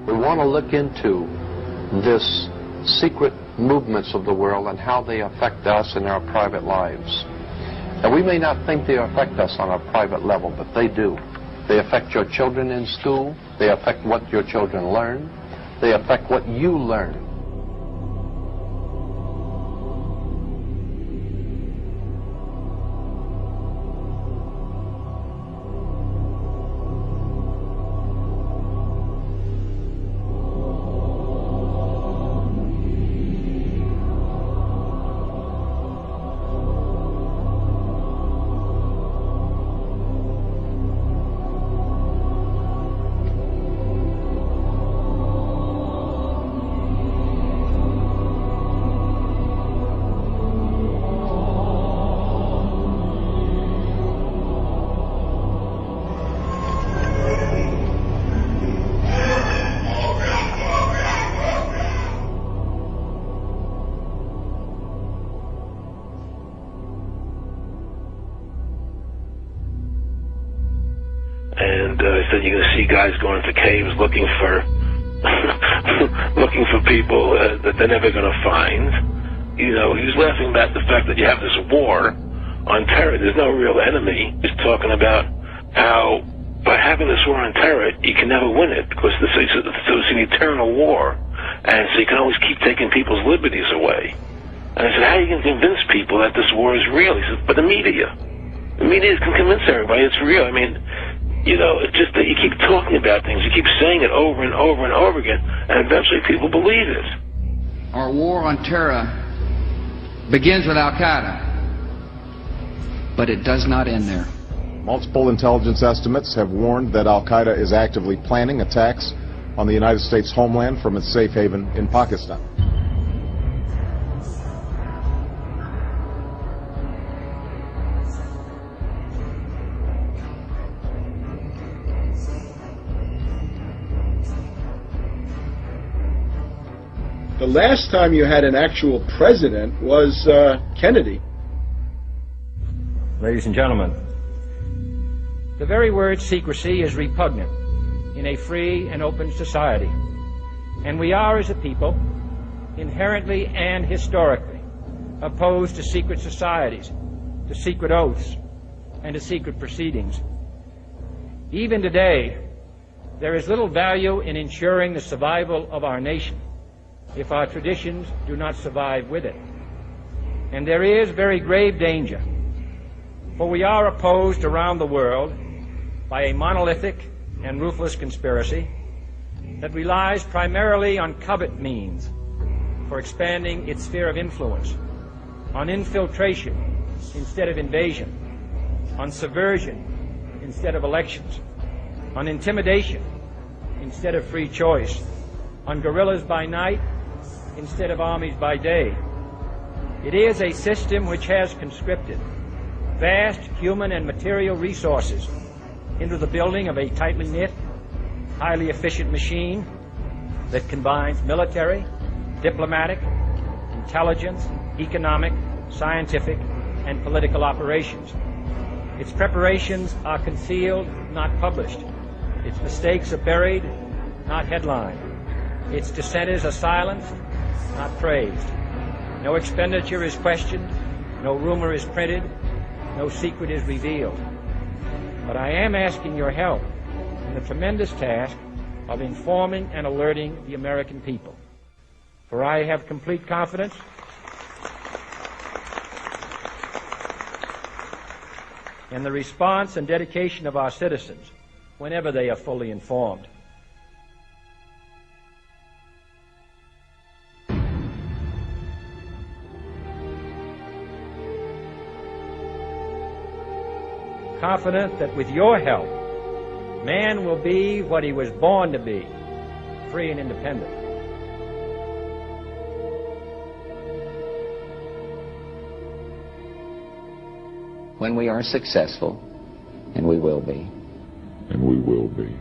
We want to look into this secret movements of the world and how they affect us in our private lives. And we may not think they affect us on a private level, but they do. They affect your children in school. They affect what your children learn. They affect what you learn. And said you're going to see guys going into caves looking for looking for people that they're never going to find. You know, he was laughing about the fact that you have this war on terror. There's no real enemy. He's talking about how by having this war on terror, you can never win it because it's an eternal war, and so you can always keep taking people's liberties away. And I said, how are you going to convince people that this war is real? He said, but the media can convince everybody it's real. I mean, you know, it's just that you keep talking about things, you keep saying it over and over and over again, and eventually people believe it. Our war on terror begins with Al-Qaeda, but it does not end there. Multiple intelligence estimates have warned that Al-Qaeda is actively planning attacks on the United States homeland from its safe haven in Pakistan. The last time you had an actual president was Kennedy. Ladies and gentlemen, the very word secrecy is repugnant in a free and open society. And we are, as a people, inherently and historically opposed to secret societies, to secret oaths, and to secret proceedings. Even today, there is little value in ensuring the survival of our nation if our traditions do not survive with it. And there is very grave danger, for we are opposed around the world by a monolithic and ruthless conspiracy that relies primarily on covert means for expanding its sphere of influence, on infiltration instead of invasion, on subversion instead of elections, on intimidation instead of free choice, on guerrillas by night instead of armies by day. It is a system which has conscripted vast human and material resources into the building of a tightly knit, highly efficient machine that combines military, diplomatic, intelligence, economic, scientific, and political operations. Its preparations are concealed, not published. Its mistakes are buried, not headlined. Its dissenters are silenced, not praised. No expenditure is questioned, no rumor is printed, no secret is revealed. But I am asking your help in the tremendous task of informing and alerting the American people. For I have complete confidence in the response and dedication of our citizens whenever they are fully informed. Confident that with your help, man will be what he was born to be, free and independent. When we are successful, and we will be. And we will be.